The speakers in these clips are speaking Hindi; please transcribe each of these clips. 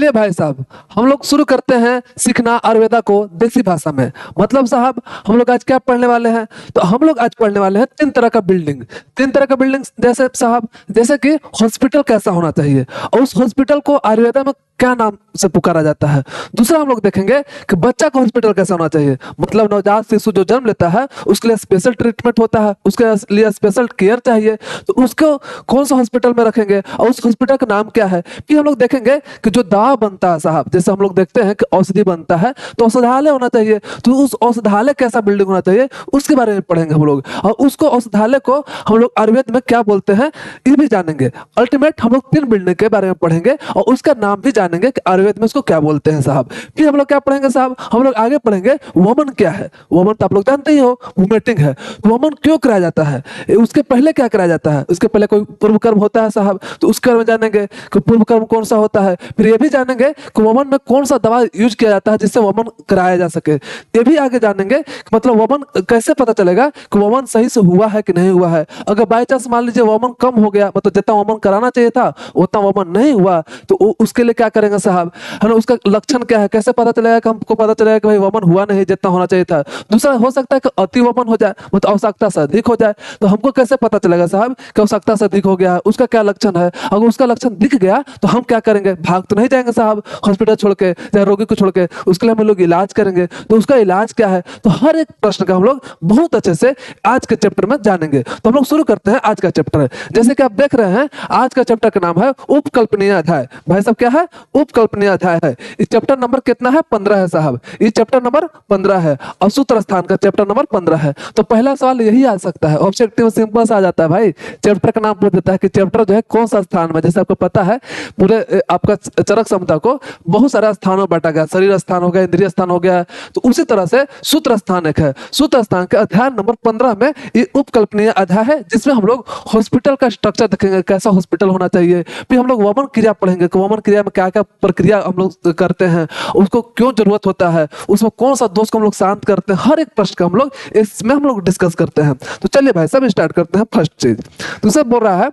चलिए भाई साहब, हम लोग शुरू करते हैं सीखना आयुर्वेदा को देसी भाषा में। मतलब साहब, हम लोग आज क्या पढ़ने वाले हैं? तो हम लोग आज पढ़ने वाले हैं तीन तरह का बिल्डिंग। तीन तरह का बिल्डिंग जैसे साहब, जैसे कि हॉस्पिटल कैसा होना चाहिए और उस हॉस्पिटल को आयुर्वेदा में क्या नाम से पुकारा जाता है। दूसरा हम लोग देखेंगे कि बच्चा का हॉस्पिटल कैसा होना चाहिए, मतलब नवजात शिशु जो जन्म लेता है उसके लिए स्पेशल ट्रीटमेंट होता है, उसके लिए स्पेशल केयर चाहिए, तो उसको कौन सा हॉस्पिटल में रखेंगे और उस हॉस्पिटल का नाम क्या है। फिर हम लोग देखेंगे कि जो दवा बनता है साहब, जैसे हम लोग देखते हैं कि औषधि बनता है तो औषधालय होना चाहिए, तो उस औषधालय कैसा बिल्डिंग होना चाहिए उसके बारे में पढ़ेंगे हम लोग। और उसको औषधालय को हम लोग आयुर्वेद में क्या बोलते हैं ये भी जानेंगे। अल्टीमेट हम लोग तीन बिल्डिंग के बारे में पढ़ेंगे और उसका नाम भी जानेंगे कि आयुर्वेद में उसको क्या बोलते हैं साहब। फिर हम लोग क्या पढ़ेंगे साहब, हम लोग आगे पढ़ेंगे वमन क्या है। वमन तो आप लोग जानते ही हो, वोमिटिंग है। वमन क्यों कराया जाता है, उसके पहले क्या कराया जाता है, उसके पहले कोई पूर्व कर्म होता है साहब, तो उसके बारे में जानेंगे कि पूर्व कर्म कौन सा होता है। फिर ये भी जानेंगे कि वमन में कौन सा दवा यूज किया जाता है जिससे वमन कराया जा सके। ये भी आगे जानेंगे कि मतलब वमन कैसे पता चलेगा कि वमन सही से हुआ है कि नहीं हुआ है। अगर बाई चांस मान लीजिए वमन कम हो गया, मतलब जितना वमन कराना चाहिए था उतना वमन नहीं हुआ, तो उसके लिए क्या करेंगे साहब, है ना, उसका लक्षण क्या है, कैसे पता चलेगा कि हमको पता चलेगा कि भाई वमन हुआ नहीं जितना होना चाहिए था। दूसरा हो सकता है कि अति वमन हो जाए, मतलब आवश्यकता से अधिक हो जाए, तो हमको कैसे पता चलेगा साहब कि आवश्यकता से अधिक हो गया है, उसका क्या लक्षण है। अगर उसका लक्षण दिख गया तो हम क्या करेंगे, भाग तो नहीं जाएंगे साहब हॉस्पिटल छोड़ के या रोगी को छोड़ के, उसके लिए हम लोग इलाज करेंगे। तो उसका इलाज क्या है, तो हर एक प्रश्न का हम लोग बहुत अच्छे से आज के चैप्टर में जानेंगे। तो हम लोग शुरू करते हैं आज का चैप्टर। जैसे कि आप देख रहे हैं आज का चैप्टर का नाम है उपकल्पनीय अध्याय। भाई साहब क्या है, उपकल्पनीय अध्याय है। इस चैप्टर नंबर कितना है, 15 है साहब। ये चैप्टर नंबर 15 है और सूत्र स्थान का चैप्टर नंबर 15 है। तो पहला सवाल यही आ सकता है, ऑब्जेक्टिव सिंपल सा आ जाता है भाई। चैप्टर का नाम पूछ देता है कि चैप्टर जो है कौन सा स्थान में। जैसे आपको पता है पूरे आपका चरक क्षमता को बहुत सारे स्थानों में बांटा गया, शरीर स्थान हो गया, इंद्रिय स्थान हो गया, तो उसी तरह से सूत्र स्थान एक है। सूत्र स्थान के अध्याय नंबर 15 में ये उपकल्पनीय अध्याय है, जिसमें हम लोग हॉस्पिटल का स्ट्रक्चर देखेंगे, कैसा हॉस्पिटल होना चाहिए। फिर हम लोग वमन क्रिया पढ़ेंगे कि वमन क्रिया में क्या क्या प्रक्रिया हम लोग करते हैं, उसको क्यों जरूरत होता है, उसमें कौन सा दोष को हम लोग शांत करते हैं, हर एक प्रश्न का हम लोग इसमें हम लोग डिस्कस करते हैं। तो चलिए भाई सब स्टार्ट करते हैं। फर्स्ट चीज तो सब बोल रहा है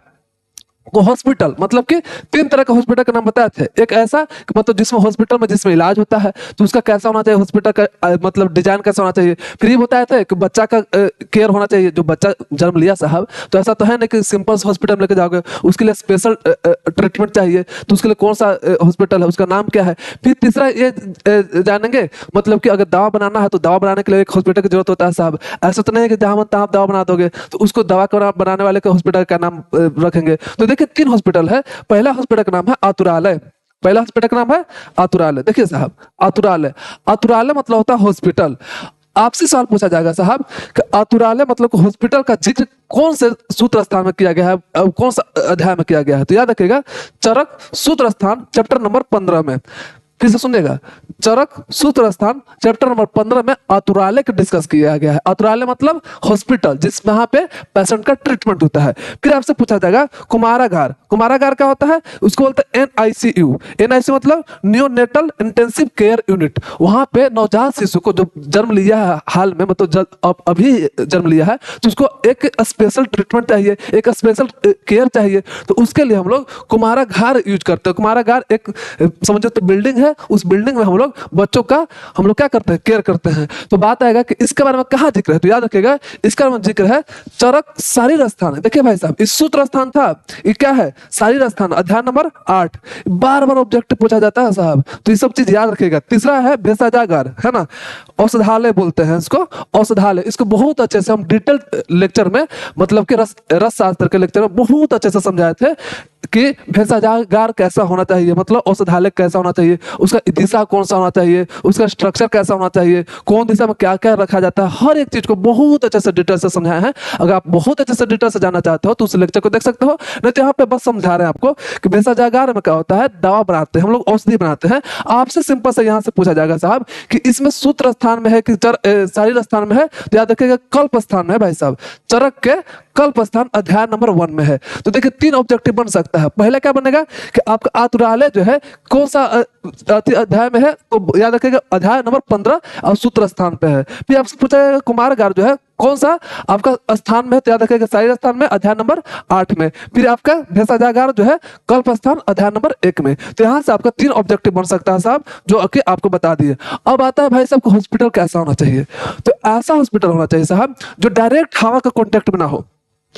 को हॉस्पिटल, मतलब कि तीन तरह का हॉस्पिटल का नाम बताए थे। एक ऐसा कि मतलब जिसमें हॉस्पिटल में जिसमें इलाज होता है तो उसका कैसा होना चाहिए, हॉस्पिटल का मतलब डिजाइन कैसा होना चाहिए। फिर ये बताया था कि बच्चा का केयर होना चाहिए, जो बच्चा जन्म लिया साहब, तो ऐसा तो है ना कि सिंपल हॉस्पिटल में लेके जाओगे, उसके लिए स्पेशल ट्रीटमेंट चाहिए, तो उसके लिए कौन सा हॉस्पिटल है, उसका नाम क्या है। फिर तीसरा ये जानेंगे मतलब कि अगर दवा बनाना है तो दवा बनाने के लिए एक हॉस्पिटल की जरूरत होता है साहब। ऐसा तो नहीं है कि जहां मन तहां दवा बना दोगे, तो उसको दवा बनाने वाले के हॉस्पिटल का नाम रखेंगे। तो देखिए तीन हॉस्पिटल है। पहला हॉस्पिटल का नाम है आतुरालय। पहला हॉस्पिटल का नाम है आतुरालय। देखिए साहब आतुरालय, आतुरालय मतलब होता है हॉस्पिटल। आपसे सवाल पूछा जाएगा साहब कि आतुरालय मतलब हॉस्पिटल का जिक्र कौन से सूत्र स्थान में किया गया है, कौन सा अध्याय में किया गया है। तो याद रखिएगा चरक सूत्र स्थान चैप्टर नंबर 15 में। फिर से सुनिएगा, चरक सूत्र स्थान चैप्टर नंबर 15 में आतुरालय का डिस्कस किया गया है। आतुरालय मतलब हॉस्पिटल जिसमें यहाँ पे पेशेंट का ट्रीटमेंट होता है। फिर आपसे पूछा जाएगा कुमारागार। कुमारागार क्या होता है, उसको बोलते हैं NICU। NICU मतलब नियोनेटल इंटेंसिव केयर यूनिट। वहां पे नवजात शिशु को जो जन्म लिया है हाल में, मतलब अभी जन्म लिया है, तो उसको एक स्पेशल ट्रीटमेंट चाहिए, एक स्पेशल केयर चाहिए, तो उसके लिए हम लोग कुमारागार यूज करते हैं। कुमारागार एक समझो तो बिल्डिंग है, उस बिल्डिंग में हम लोग बच्चों का हम लोग क्या करते हैं, केयर करते हैं। तो बात आएगा कि इसके बारे में कहाँ जिक्र है, तो याद रखिएगा इसका बारे में जिक्र है चरक शारीर स्थान है। देखिए भाई साहब इस सूत्र स्थान था, ये क्या है, शारीर स्थान, अध्याय नंबर 8। बार बार ऑब्जेक्ट पूछा जाता है साहब, तो ये सब चीज याद रखिएगा। तीसरा है भेषजागार, है ना, औषधालय बोलते हैं इसको, औषधालय। इसको बहुत अच्छे से हम डिटेल लेक्चर में, मतलब कि रस शास्त्र के लेक्चर में बहुत अच्छे से समझाए थे कि भेषजागार कैसा होना चाहिए, मतलब औषधालय कैसा होना चाहिए, उसका दिशा कौन सा होना चाहिए, उसका स्ट्रक्चर कैसा होना चाहिए, कौन दिशा में क्या क्या रखा जाता है, हर एक चीज को बहुत अच्छे से डिटेल से समझाया है। अगर आप बहुत अच्छे से डिटेल से जानना चाहते हो तो उस लेक्चर को देख सकते हो, नहीं तो यहाँ पे बस समझा रहे हैं आपको कि भेषजागार में क्या होता है, दवा बनाते हैं हम लोग, औषधि बनाते हैं। आपसे सिंपल से यहाँ से पूछा जाएगा साहब कि इसमें सूत्र स्थान में है कि शारीर स्थान में है, तो याद रखिएगा कल्प स्थान में है भाई साहब। चरक के कल्प स्थान अध्याय नंबर 1 में है। तो देखिए तीन ऑब्जेक्टिव बन सकता है। पहला क्या बनेगा कि आपका आतुरालय जो है कौन सा अध्याय में है, तो याद रखिएगा अध्याय नंबर 15 और सूत्र स्थान पे है। फिर आपसे पूछा जाएगा कुमारागार जो है कौन सा आपका स्थान में है, तो याद रखिएगा शरीर स्थान में अध्याय नंबर 8 में। फिर आपका भेषजागार जो है कल्प स्थान अध्याय नंबर 1 में। तो यहाँ से आपका 3 ऑब्जेक्टिव बन सकता है साहब, जो कि आपको बता दिए। अब आता है भाई साहब हॉस्पिटल कैसा होना चाहिए। तो ऐसा हॉस्पिटल होना चाहिए साहब जो डायरेक्ट हवा का कॉन्टेक्ट में ना हो।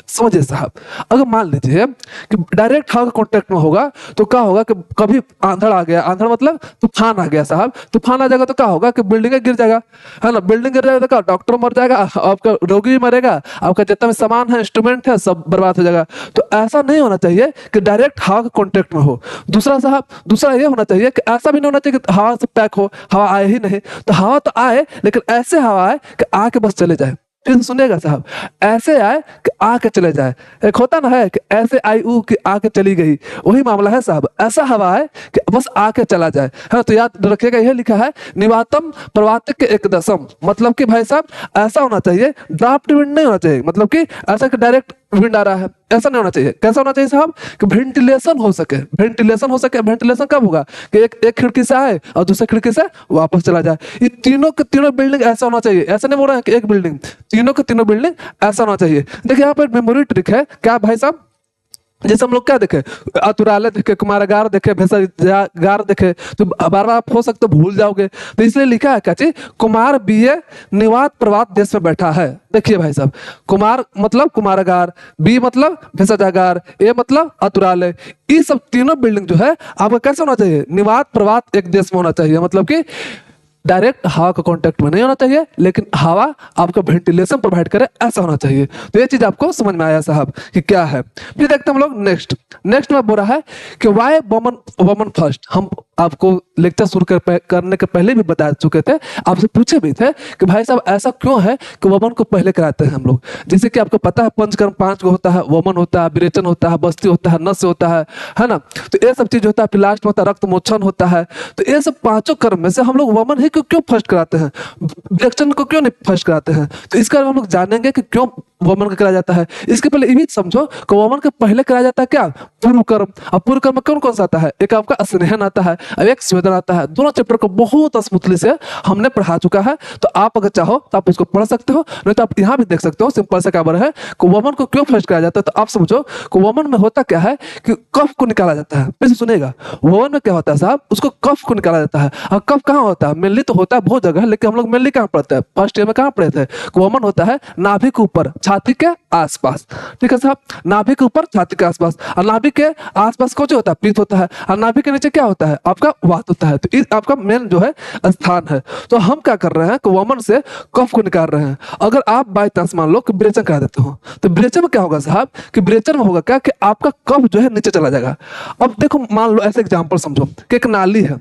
समझिए साहब, अगर मान लीजिए कि डायरेक्ट हवा के कांटेक्ट में होगा तो क्या होगा कि कभी आंधड़ आ गया, आंधड़ मतलब तूफान आ गया साहब, तूफान आ जाएगा तो क्या होगा कि बिल्डिंग गिर जाएगा, है ना। बिल्डिंग गिर जाएगा तो क्या, डॉक्टर मर जाएगा, आपका रोगी भी मरेगा, आपका जितना भी सामान है, इंस्ट्रूमेंट है, सब बर्बाद हो जाएगा। तो ऐसा नहीं होना चाहिए कि डायरेक्ट हवा के कांटेक्ट में हो। दूसरा साहब, दूसरा ये होना चाहिए कि ऐसा भी नहीं होना चाहिए कि हवा से पैक हो, हवा आए ही नहीं। तो हवा तो आए लेकिन ऐसे हवा आए कि आके बस चले जाए। फिर तो सुनिएगा साहब, ऐसे आए कि आके चले जाए। एक होता ना है कि ऐसे आई ऊ कि आके चली गई, वही मामला है साहब। ऐसा हवा है कि बस आके चला जाए, है। तो याद रखिएगा, यह लिखा है निवातम प्रवातिक के एक दशम, मतलब कि भाई साहब ऐसा होना चाहिए, ड्राफ्ट विंड नहीं होना चाहिए, मतलब कि ऐसा कि डायरेक्ट विंड आ रहा है, ऐसा नहीं होना चाहिए। कैसा होना चाहिए साहब कि वेंटिलेशन हो सके, वेंटिलेशन हो सके। वेंटिलेशन कब होगा कि एक खिड़की से आए और दूसरी खिड़की से वापस चला जाए। ये तीनों के तीनों बिल्डिंग ऐसा होना चाहिए। ऐसा नहीं बोल रहे हैं कि एक बिल्डिंग, तीनों के तीनों बिल्डिंग ऐसा होना चाहिए। देखिए यहाँ पर मेमोरी ट्रिक है क्या भाई साहब, जैसे हम लोग क्या देखे, अतुरालय देखे, कुमारागार देखे, भेषजागार देखे, तो बार बार आप हो सकते भूल जाओगे। तो इसलिए लिखा है क्या चीज, कुमार बीए निवात प्रवात देश में बैठा है। देखिए भाई साहब, कुमार मतलब कुमारागार, बी मतलब भेषजागार, ए मतलब अतुरालय। ये सब तीनों बिल्डिंग जो है आपका कैसे होना चाहिए, निवात प्रवात एक देश में होना चाहिए, मतलब कि डायरेक्ट हवा का कांटेक्ट में नहीं होना चाहिए, लेकिन हवा आपको वेंटिलेशन प्रोवाइड करे, ऐसा होना चाहिए। तो ये चीज आपको समझ में आया साहब कि क्या है। फिर देखते हैं हम लोग नेक्स्ट में बोल रहा है कि वाई वुमन फर्स्ट। हम आपको लेक्चर शुरू करने के पहले भी बता चुके थे, आपसे पूछे भी थे कि भाई साहब ऐसा क्यों है कि वमन को पहले कराते हैं हम लोग। जैसे कि आपको पता है पंचकर्म 5 को होता है, वमन होता है, विरेचन होता है, बस्ती होता है, नस्य होता है ना। तो ये सब चीज होता है। फिर लास्ट में होता है रक्त मोचन होता है। तो ये सब 5 कर्म में से हम लोग वमन ही क्यों फर्स्ट कराते हैं, विरेचन को क्यों नहीं फर्स्ट कराते हैं। तो इसका हम लोग जानेंगे कि क्यों वमन का कराया जाता है। इसके पहले ये भी समझो कि वमन के पहले कराया जाता है क्या, पूर्व कर्म। अब पूर्व कर्म में कौन कौन सा आता है, एक आपका स्नेहन आता है, अब एक स्वेदन आता है। दोनों चैप्टर को बहुत स्मूथली से हमने पढ़ा चुका है। तो आप अगर चाहो तो आप उसको पढ़ सकते हो, नहीं तो आप यहाँ भी देख सकते हो। सिंपल सा क्या बोला है कि वमन को क्यों फर्स्ट कराया जाता है। तो आप समझो कि वमन में होता क्या है कि कफ को निकाला जाता है। फिर सुनेगा, वमन में क्या होता है साहब, उसको कफ को निकाला जाता है। और कफ कहाँ होता है, मेनली तो होता है बहुत जगह, लेकिन हम लोग मेनली कहाँ पढ़ते हैं, फर्स्ट ईयर में कहाँ पढ़े थे। वमन होता है नाभि के ऊपर, छाती के आसपास। ठीक है साहब, नाभि के ऊपर, छाती के आसपास। और नाभि के आसपास कौन होता है, पीत होता है। और नाभि के नीचे क्या होता है, आपका वात होता है। तो आपका मेन जो है स्थान है। तो हम क्या कर रहे हैं कि वमन से कफ को निकाल रहे हैं। अगर आप बाय चांस मान लो कि विरेचन करा देते हो, तो विरेचन में क्या होगा साहब कि विरेचन में होगा क्या कि आपका कफ जो है नीचे चला जाएगा। अब देखो मान लो ऐसे एग्जांपल समझो कि एक नाली है,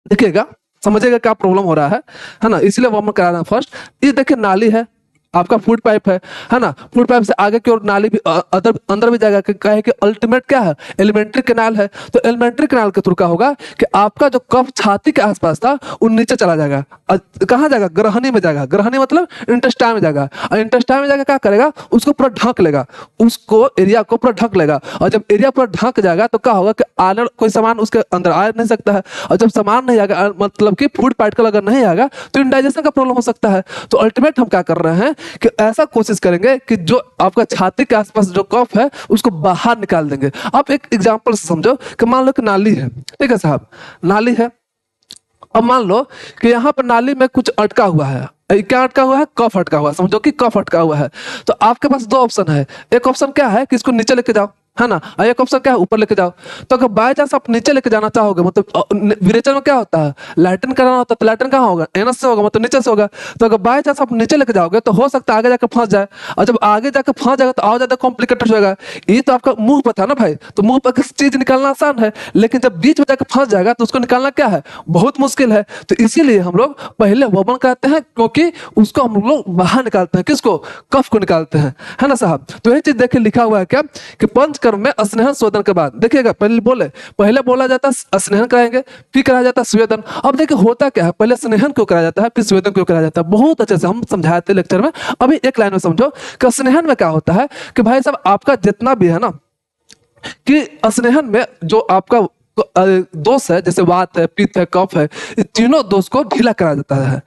देखिएगा समझिएगा क्या प्रॉब्लम हो रहा है ना। इसलिए वमन करा रहे हैं फर्स्ट। ये देखिए नाली है, आपका फूड पाइप है ना। फूड पाइप से आगे की ओर नाली भी अंदर भी जाएगा। कहे कि अल्टीमेट क्या है, एलिमेंट्री कैनाल है। तो एलिमेंट्री कैनाल के थ्रू क्या होगा कि आपका जो कफ छाती के आसपास था वो नीचे चला जाएगा। कहाँ जाएगा, ग्रहणी में जाएगा। ग्रहणी मतलब इंटेस्टाइन में जाएगा। और इंटेस्टाइन में जाकर क्या करेगा, उसको पूरा ढक लेगा, उसको एरिया को पूरा ढक लेगा। और जब एरिया पूरा ढक जाएगा तो क्या होगा कि आने कोई सामान उसके अंदर आ नहीं सकता है। और जब सामान नहीं आएगा, मतलब कि फूड पार्टिकल अगर नहीं आएगा तो इंडाइजेशन का प्रॉब्लम हो सकता है। तो अल्टीमेट हम क्या कर रहे हैं कि ऐसा कोशिश करेंगे कि जो आपका छाती के आसपास जो कफ है उसको बाहर निकाल देंगे। आप एक एग्जांपल से समझो कि मान लो कि नाली है, ठीक है साहब, नाली है। अब मान लो कि यहाँ पर नाली में कुछ अटका हुआ है। क्या अटका हुआ है, कफ अटका हुआ है। समझो कि कफ अटका हुआ है। तो आपके पास 2 ऑप्शन है। एक ऑप्शन क्या है कि इसको नीचे लेके जाओ, है ना। और एक ऑप्शन क्या है, ऊपर लेके जाओ। तो अगर बाय चांस आप नीचे लेके जाना चाहोगे, मतलब विरेचन में क्या होता है, लैट्रिन कराना होता है। तो लैट्रिन कहाँ होगा, एनस से होगा, मतलब नीचे से होगा। तो अगर बाय चांस आप नीचे लेके जाओगे तो हो सकता है आगे जाकर फंस जाए। और जब आगे जाकर फंस जाएगा तो और ज्यादा कॉम्प्लिकेटेड होगा। ये तो आपका मुंह पर था ना भाई, तो मुंह पर किसी चीज निकालना आसान है, लेकिन जब बीच में जाकर फंस जाएगा तो उसको निकालना क्या है, बहुत मुश्किल है। तो इसीलिए हम लोग पहले वमन कराते हैं, क्योंकि उसको हम लोग बाहर निकालते हैं। किसको, कफ को निकालते हैं, है ना साहब। तो ये चीज देखिए लिखा हुआ है क्या कि पंचकर्म में स्नेहन स्वेदन के बाद देखिएगा, पहले बोला जाता है स्नेहन कराएंगे, फिर कराया जाता है स्वेदन। अब देखिए होता क्या है, पहले स्नेहन क्यों कराया जाता है, फिर स्वेदन क्यों कराया जाता है, बहुत अच्छे से हम समझाए थे लेक्चर में। अभी एक लाइन में समझो कि स्नेहन में क्या होता है कि भाई साहब आपका जितना भी है ना, कि स्नेहन में जो आपका दोष है, जैसे वात है, पित्त है, कफ है, तीनों दोष को ढीला करा जाता है।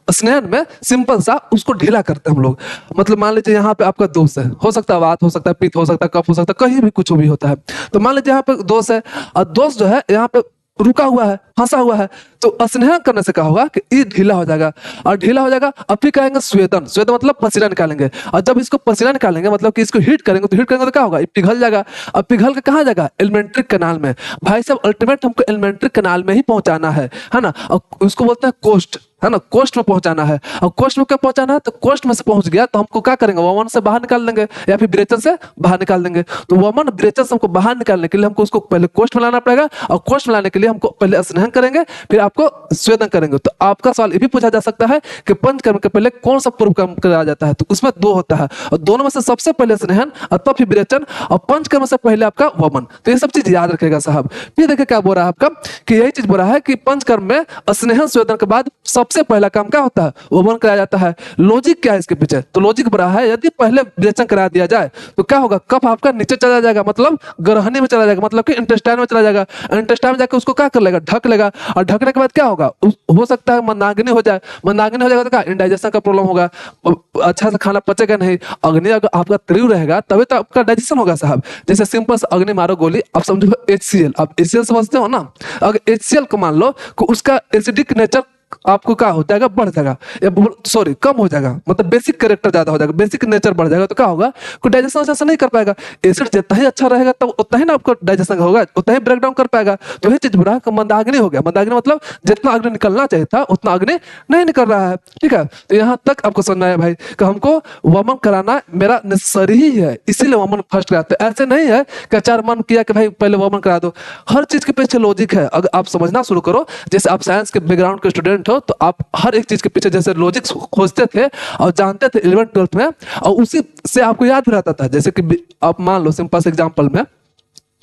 स्नेहन में सिंपल सा उसको ढीला करते हैं हम लोग। मतलब मान लीजिए यहाँ पे आपका दोष है, हो सकता है वात, हो सकता है पित्त, हो सकता है कफ, हो सकता है कहीं भी कुछ भी होता है। तो मान लीजिए यहाँ पे दोष है और दोष जो है यहाँ पे रुका हुआ है, फंसा हुआ है, तो स्नेहन करने से क्या होगा कि ये ढीला हो जाएगा। और ढीला हो जाएगा अब फिर कहेंगे स्वेदन, स्वेदन मतलब पसीना निकालेंगे। और जब इसको पसीना निकालेंगे मतलब कि इसको हीट करेंगे, तो हीट करेंगे तो क्या होगा, ये पिघल जाएगा। अब पिघल के कहाँ जाएगा, एलिमेंट्री कैनाल में। भाई साहब अल्टीमेट हमको एलिमेंट्री कैनाल में ही पहुंचाना है ना। और उसको बोलते हैं कोस्ट, है ना, कोस्ट में पहुंचाना है। और कोस्ट में क्या पहुंचाना है, तो कोस्ट में से पहुंच गया तो हमको क्या करेंगे, वमन से बाहर निकाल देंगे या फिर विरेचन से बाहर निकाल देंगे। तो वमन विरेचन से हमको बाहर निकालने के लिए हमको उसको पहले कोस्ट में लाना पड़ेगा, और कोस्ट में लाने के लिए हमको पहले स्नेहन करेंगे, फिर आपको स्वेदन करेंगे। तो आपका सवाल ये भी पूछा जा सकता है कि पंचकर्म के पहले कौन सा पूर्व कर्म कराया जाता है, तो उसमें दो होता है, और दोनों में से सबसे पहले स्नेहन और तब फिर विरेचन, और पंचकर्म से पहले आपका वमन। तो ये सब चीज याद रखेगा साहब। फिर देखिए क्या बोल रहा है आपका कि यही चीज बोल रहा है कि पंचकर्म में स्नेहन स्वेदन के बाद सबसे पहला काम क्या होता है, वमन कराया जाता है। लॉजिक क्या है इसके पीछे, तो लॉजिक बड़ा है, यदि पहले विरेचन करा दिया जाए तो क्या होगा, कफ आपका नीचे चला जाएगा, मतलब ग्रहणी में चला जाएगा, मतलब कि इंटेस्टाइन में चला जाएगा। इंटेस्टाइन में जाकर उसको क्या कर लेगा, ढक लेगा। और ढकने के बाद क्या होगा, हो सकता है मंदाग्नि हो जाए। मंदाग्नि हो जाएगा तो क्या, इंडाइजेशन का प्रॉब्लम होगा, अच्छा से खाना पचेगा नहीं। अग्नि अगर आपका तीव्र रहेगा तभी तो आपका डाइजेशन होगा साहब। जैसे सिंपल से अग्नि मारो गोली, आप समझो HCl, आप HCl समझते हो ना। अगर HCl को मान लो कि उसका एसिडिक नेचर आपको क्या हो जाएगा, बढ़ जाएगा, या सॉरी कम हो जाएगा, मतलब बेसिक कैरेक्टर ज्यादा हो जाएगा, बेसिक नेचर बढ़ जाएगा। तो क्या होगा, कोई डाइजेशन अच्छा से नहीं कर पाएगा। एसिड जितना ही अच्छा रहेगा तब उतना ही ना आपको डाइजेशन होगा, उतना ही ब्रेक डाउन कर पाएगा। तो यही चीज बुरा मंदाग्नि हो गया। मंदाग्नि मतलब जितना अग्नि निकलना चाहिए था उतना अग्नि नहीं निकल रहा है। ठीक है, तो यहाँ तक आपको समझना है भाई कि हमको वमन कराना मेरा नेसेसरी ही है, इसीलिए वमन फर्स्ट कराते हैं। ऐसे नहीं है कि चार मन किया कि भाई पहले वमन करा दो। हर चीज के पीछे लॉजिक है, अगर आप समझना शुरू करो। जैसे आप साइंस के बैकग्राउंड के स्टूडेंट हो तो आप हर एक चीज के पीछे जैसे लॉजिक खोजते थे और जानते थे 11th 12th में, और उसी से आपको याद भी रहता था। जैसे कि आप मान लो सिंपल एग्जांपल में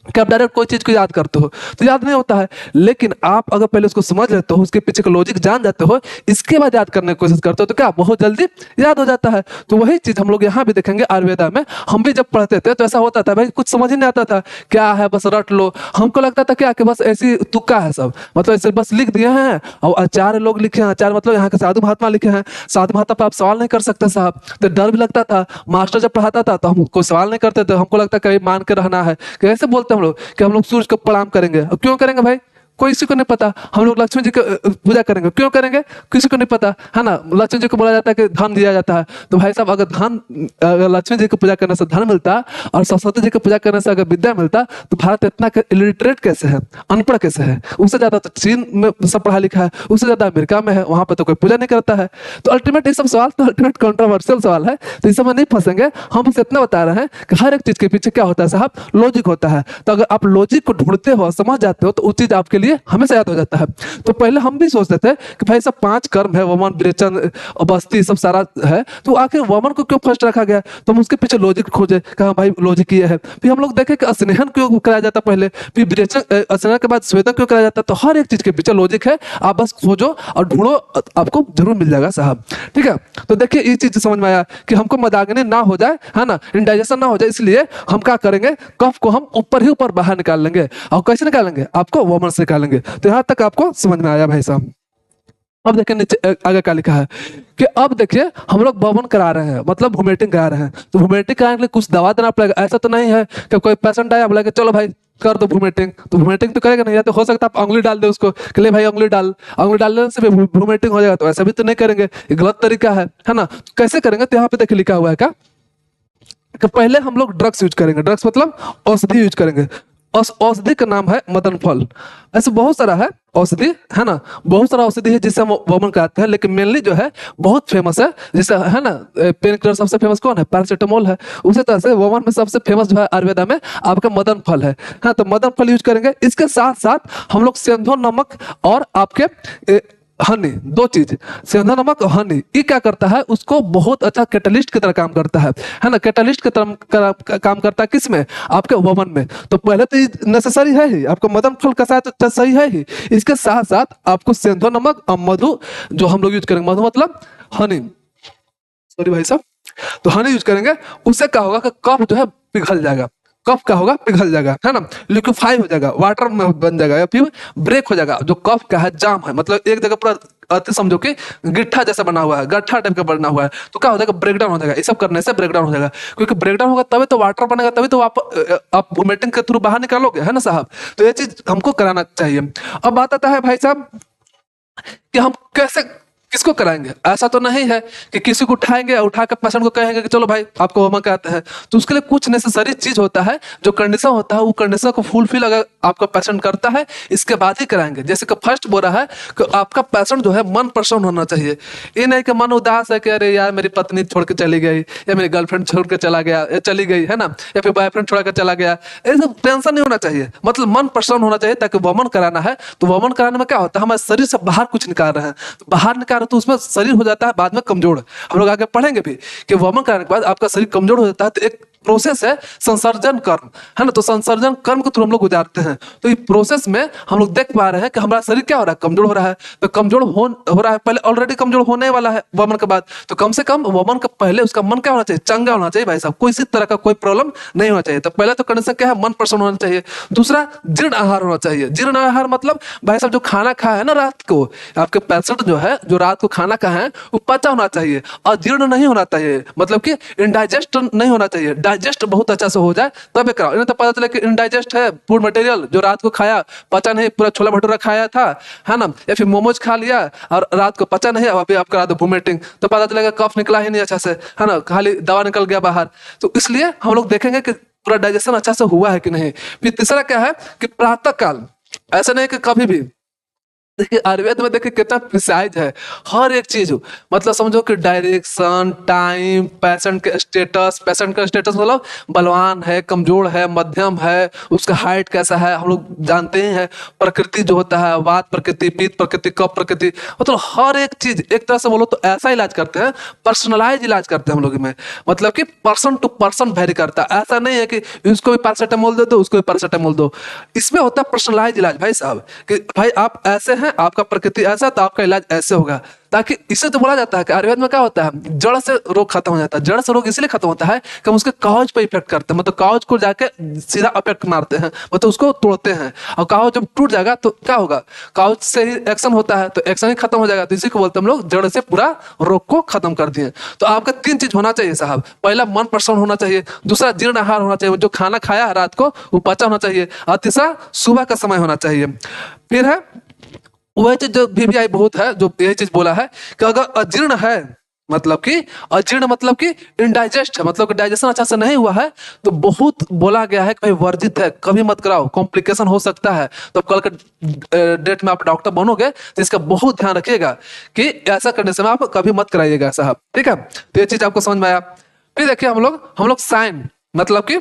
कि आप डायरेक्ट कोई चीज को याद करते हो तो याद नहीं होता है, लेकिन आप अगर पहले उसको समझ लेते हो, उसके पीछे का लॉजिक जान जाते हो, इसके बाद याद करने की कोशिश करते हो, तो क्या बहुत जल्दी याद हो जाता है। तो वही चीज हम लोग यहाँ भी देखेंगे आयुर्वेदा में। हम भी जब पढ़ते थे तो ऐसा होता था भाई, कुछ समझ ही नहीं आता था, क्या है बस रट लो। हमको लगता था क्या कि बस ऐसी तुक्का है सब, मतलब ऐसे बस लिख दिए हैं, और आचार्य लोग लिखे हैं, आचार्य मतलब यहाँ के साधु महात्मा लिखे हैं। साधु महात्मा पर आप सवाल नहीं कर सकते साहब, तो डर भी लगता था। मास्टर जब पढ़ाता था तो हम कोई सवाल नहीं करते थे, हमको लगता कहीं मान के रहना है। कैसे बोलते हम लोग कि हम लोग सूर्य को प्रणाम करेंगे, और क्यों करेंगे भाई, कोई किसी को नहीं पता। हम लोग लक्ष्मी जी की पूजा करेंगे, क्यों करेंगे, किसी को नहीं पता, है ना। लक्ष्मी जी को बोला जाता है कि धन दिया जाता है। तो भाई साहब अगर लक्ष्मी जी की पूजा करने से धन मिलता और सरस्वती जी की पूजा करने से अगर विद्या मिलता, तो भारत इतना इलिटरेट कैसे है, अनपढ़ कैसे है। उससे ज्यादा तो चीन में सब पढ़ा लिखा है, उससे ज्यादा अमेरिका में है, वहां पर तो कोई पूजा नहीं करता है। तो अल्टीमेट ये सब सवाल तो अल्टीमेट कंट्रोवर्शियल सवाल है, तो इस समय नहीं फंसेंगे। हम बस इतना बता रहे हैं कि हर एक चीज के पीछे क्या होता है साहब, लॉजिक होता है। तो अगर आप लॉजिक को ढूंढते हो, समझ जाते हो, तो उस चीज आपके लिए हमेशा याद हो जाता है। तो पहले हम भी सोचते थे कि भाई सब 5 कर्म है, वमन विरेचन बस्ती सब सारा है, तो आखिर वमन को क्यों फर्स्ट रखा गया। तो हम उसके पीछे लॉजिक खोजे, कहा भाई लॉजिक ये है। फिर हम लोग देखे कि स्नेहन क्यों कराया जाता पहले, फिर विरेचन स्नेहन के बाद स्वेदन क्यों कराया जाता। तो हर एक चीज के पीछे लॉजिक है, आप बस खोजो और ढूंढो, आपको जरूर मिल जाएगा साहब। ठीक है, तो देखिए ये चीज समझ में आया कि हमको मंदाग्नि ना हो जाए, है ना, इंडाइजेशन ना हो जाए, इसलिए हम क्या करेंगे, कफ को हम ऊपर ही ऊपर बाहर निकाल लेंगे। और कैसे निकालेंगे, आपको वमन से निकालेंगे। तो यहाँ तक आपको समझ में आया भाई साहब। अब देखिए नीचे आगे क्या लिखा है कि अब देखिए हम लोग वमन करा रहे हैं, मतलब वोमिटिंग करा रहे हैं। तो वोमिटिंग कराने के लिए कुछ दवा देना पड़ेगा। ऐसा तो नहीं है कि कोई पेशेंट आया बोला कि चलो भाई कर दो वोमिटिंग, तो वोमिटिंग तो करेगा नहीं। या तो हो सकता है आप अंगुली डाल दे उसको कि ले भाई अंगुली डालने से वोमिटिंग हो जाएगा, तो ऐसा भी तो नहीं करेंगे, ये गलत तरीका है ना। कैसे करेंगे, तो यहाँ पे देखिए लिखा हुआ है क्या कि पहले हम लोग ड्रग्स यूज करेंगे। ड्रग्स मतलब औषधि यूज करेंगे। औषधि का नाम है मदन फल। ऐसे बहुत सारा है औषधि, है ना, बहुत सारा औषधि है जिससे हम वमन कराते हैं, लेकिन मेनली जो है बहुत फेमस है, जैसे है ना पेन किलर सबसे फेमस कौन है, पैरासिटामोल है। उसी तरह से वमन में सबसे फेमस जो है आयुर्वेदा में आपका मदन फल है। हाँ, तो मदन फल यूज करेंगे। इसके साथ साथ हम लोग सेंधो नमक और आपके हनी, दो चीज, सेंधा नमक और हनी, ये क्या करता है, उसको बहुत अच्छा कैटलिस्ट की तरह काम करता है ना। कैटलिस्ट की तरह काम करता है किसमें, आपके वमन में। तो पहले तो ये नेसेसरी है ही, आपको मदन फल का साथ तो सही है ही। इसके साथ साथ आपको सेंधो नमक और मधु जो हम लोग यूज करेंगे, मधु मतलब हनी, सॉरी भाई साहब, तो हनी यूज करेंगे। उससे क्या होगा कि कफ जो है पिघल जाएगा। कफ का होगा पिघल जाएगा, है ना, लिक्विफाई हो जाएगा, वाटर में बन जाएगा, या फिर ब्रेक हो जाएगा। जो कफ का है जाम है, मतलब एक जगह पूरा अति समझो कि गिट्ठा जैसा बना हुआ है, गट्ठा टाइप का बना हुआ है, तो क्या हो जाएगा, ब्रेकडाउन हो जाएगा। ये सब करने से ब्रेकडाउन हो जाएगा, क्योंकि ब्रेकडाउन होगा तभी तो वाटर बनेगा, तभी तो आप वोमिटिंग के थ्रू बाहर निकालोगे, है ना साहब। तो ये चीज हमको कराना चाहिए। अब बात आता है भाई साहब कि हम कैसे किसको कराएंगे। ऐसा तो नहीं है कि किसी को उठाएंगे, उठाकर पेशेंट को कहेंगे कि चलो भाई आपको वमन कहते हैं। तो उसके लिए कुछ नेसेसरी चीज होता है, जो कंडीशन होता है, वो कंडीशन को फुलफिल अगर आपका पेशेंट करता है, इसके बाद ही कराएंगे। जैसे कि फर्स्ट बोल रहा है कि आपका पेशेंट जो है मन प्रसन्न होना चाहिए। ये नहीं कि मन उदास है कि अरे यार मेरी पत्नी छोड़ के चली गई, या मेरी गर्लफ्रेंड छोड़ के चला गया या चली गई, है ना, या फिर बॉयफ्रेंड छोड़ कर चला गया। ये सब टेंशन नहीं होना चाहिए, मतलब मन प्रसन्न होना चाहिए। ताकि वमन कराना है तो वमन कराने में क्या होता है, हमारे शरीर से बाहर कुछ निकाल रहे हैं, तो बाहर निकाल रहे तो उसमें शरीर हो जाता है बाद में कमजोर। हम लोग आगे पढ़ेंगे भी कि वमन कराने के बाद आपका शरीर कमजोर हो जाता है, तो एक प्रोसेस है संसर्जन कर्म, है ना। तो संसर्जन कर्म के थ्रू हम लोग गुजारते हैं। तो इस प्रोसेस में हम लोग देख पा रहे हैं कि हमारा शरीर क्या हो रहा है, कमजोर हो रहा है। तो कमजोर हो रहा है, पहले ऑलरेडी कमजोर होने वाला है वमन के बाद, तो कम से कम वमन के पहले उसका मन क्या होना चाहिए, चंगा होना चाहिए भाई साहब, कोई इसी तरह का कोई प्रॉब्लम नहीं होना चाहिए। तो पहले तो कंडीशन क्या है, मन प्रसन्न होना चाहिए। दूसरा जीर्ण आहार होना चाहिए। जीर्ण आहार मतलब भाई साहब जो खाना खाया है ना रात को, आपके पेशेंट जो है जो रात को खाना खाए हैं वो पचा होना चाहिए, अजीर्ण नहीं होना चाहिए, मतलब कि इनडाइजेस्ट नहीं होना चाहिए। डाइजेस्ट बहुत अच्छा से हो जाए तब कराओ, नहीं तो पता चले कि इनडाइजेस्ट है फूड मटेरियल, जो रात को खाया पचा नहीं, पूरा छोला भटूरा खाया था, है ना, या फिर मोमोज खा लिया और रात को पचा नहीं, अभी आप करा दो वोमिटिंग, तो पता चलेगा कफ निकला ही नहीं अच्छा से, है ना, खाली दवा निकल गया बाहर। तो इसलिए हम लोग देखेंगे कि पूरा डाइजेशन अच्छा से हुआ है कि नहीं। फिर तीसरा क्या है कि प्रातः काल, ऐसा नहीं कि कभी भी, देखिए आयुर्वेद में देखिए कितना प्रिसाइज है हर एक चीज। मतलब समझो कि डायरेक्शन, टाइम, पेशेंट का स्टेटस मतलब बलवान है, कमजोर है, मध्यम है, उसका हाइट कैसा है, हम लोग जानते ही हैं। प्रकृति जो होता है, वात प्रकृति, पित्त प्रकृति, कफ प्रकृति, मतलब हर एक चीज एक तरह से बोलो तो ऐसा इलाज करते हैं, पर्सनलाइज इलाज करते हैं हम लोग में। मतलब कि पर्सन टू पर्सन वेरी करता है, ऐसा नहीं है कि उसको भी पैरासीटामोल दे दो उसको भी पैरासीटामोल दो। इसमें होता है पर्सनलाइज इलाज भाई साहब, कि भाई आप ऐसे हैं, आपका प्रकृति ऐसा, तो आपका इलाज ऐसे होगा। ताकि इसे तो बोला जाता है कि आयुर्वेद में क्या होता है, जड़ से रोग खत्म हो जाता है। जड़ से रोग इसलिए खत्म होता है कि हम उसके काउज पे इफेक्ट करते हैं, मतलब काउज को जाके सीधा अफेक्ट मारते हैं, मतलब उसको तोड़ते हैं। और काउज जब टूट जाएगा तो क्या होगा, काउज से ही एक्शन होता है, तो एक्शन ही खत्म हो जाएगा। तो इसी को बोलते हैं हम लोग जड़ से पूरा रोग को खत्म कर दिए। तो आपका तीन चीज होना चाहिए साहब, पहला मन प्रसन्न होना चाहिए, दूसरा जीर्ण आहार होना चाहिए, जो खाना खाया है रात को वो पचा होना चाहिए, और तीसरा सुबह का समय होना चाहिए। फिर है वह चीज जो VVI बहुत है, जो यही चीज बोला है कि अगर अजीर्ण है, मतलब कि अजीर्ण मतलब कि इनडाइजेस्ट है, मतलब कि डाइजेशन अच्छा से नहीं हुआ है, तो बहुत बोला गया है कि भाई वर्जित है, कभी मत कराओ, कॉम्प्लिकेशन हो सकता है। तो कल के डेट में आप डॉक्टर बनोगे तो इसका बहुत ध्यान रखिएगा कि ऐसा करने से आप कभी मत कराइएगा साहब, ठीक है। तो ये चीज आपको समझ में आया। फिर देखिए हम लोग साइन, मतलब कि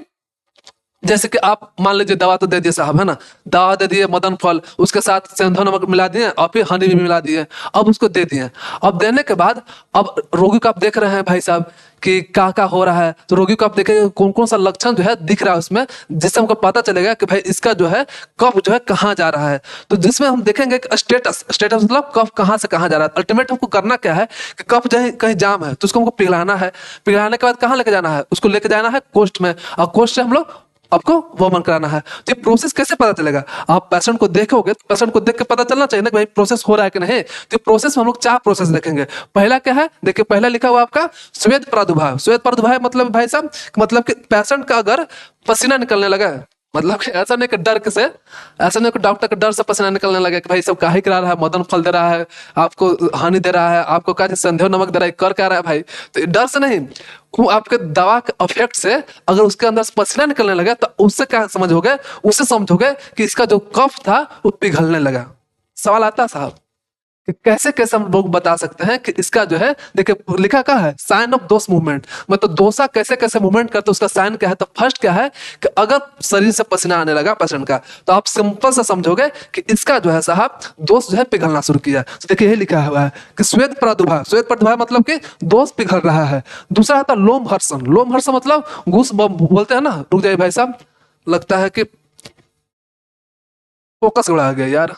जैसे कि आप मान लीजिए दवा तो दे दिए साहब, है ना, दवा दे दिए मदन फल, उसके साथ सेंधव नमक मिला दिए और फिर हनी भी मिला दिए, अब उसको दे दिए। अब देने के बाद अब रोगी को आप देख रहे हैं भाई साहब कि क्या हो रहा है, तो रोगी को आप देखेंगे कौन कौन सा लक्षण जो है दिख रहा है उसमें, जिससे हमको पता चलेगा कि भाई इसका जो है कफ जो है कहाँ जा रहा है। तो जिसमें हम देखेंगे स्टेटस मतलब कफ कहाँ से कहाँ जा रहा है। अल्टीमेट हमको करना क्या है कि कफ जो कहीं जाम है तो उसको हमको पिघलाना है, पिघलाने के बाद कहाँ लेके जाना है, उसको लेके जाना है कोष्ठ में, और कोष्ठ से हम लोग आपको वमन कराना है। तो ये प्रोसेस कैसे पता चलेगा, आप पेशेंट को देखोगे तो पेशेंट को देख के पता चलना चाहिए ना कि भाई प्रोसेस हो रहा है कि नहीं। तो प्रोसेस में हम लोग 4 प्रोसेस देखेंगे। पहला क्या है, देखिए पहला लिखा हुआ आपका श्वेत प्रादुर्भाव। श्वेत प्रादुर्भाव मतलब भाई साहब, मतलब कि पेशेंट का अगर पसीना निकलने लगा है, मतलब कि ऐसा नहीं कि डर के से, ऐसा नहीं कि डॉक्टर के डर से पसीना निकलने लगे कि भाई सब काहे करा रहा है, मदन फल दे रहा है, आपको हानि दे रहा है, आपको क्या संदेह नमक दे रहा है, कर क्या रहा है भाई। तो डर से नहीं, वो आपके दवा के इफेक्ट से अगर उसके अंदर से पसीना निकलने लगा तो उससे क्या समझोगे, उससे समझोगे कि इसका जो कफ था वो पिघलने लगा। सवाल आता है साहब कि कैसे कैसे हम लोग बता सकते हैं कि इसका जो है, देखिए लिखा क्या है, साइन ऑफ दोष मूवमेंट, मतलब दोषा कैसे कैसे मूवमेंट करते उसका साइन क्या है। तो फर्स्ट क्या है कि अगर शरीर से पसीना आने लगा पेशेंट का, तो आप सिंपल से समझोगे कि इसका जो है साहब दोष जो है पिघलना शुरू किया। तो देखिए यही लिखा हुआ है कि श्वेत प्रादुर्भाव, श्वेत प्रादुर्भाव मतलब कि दोष पिघल रहा है। दूसरा आता लोम हर्षण, लोम हर्षण मतलब घूस बोलते हैं ना, रुक जाइए भाई साहब, लगता है कि फोकस उड़ा गया यार,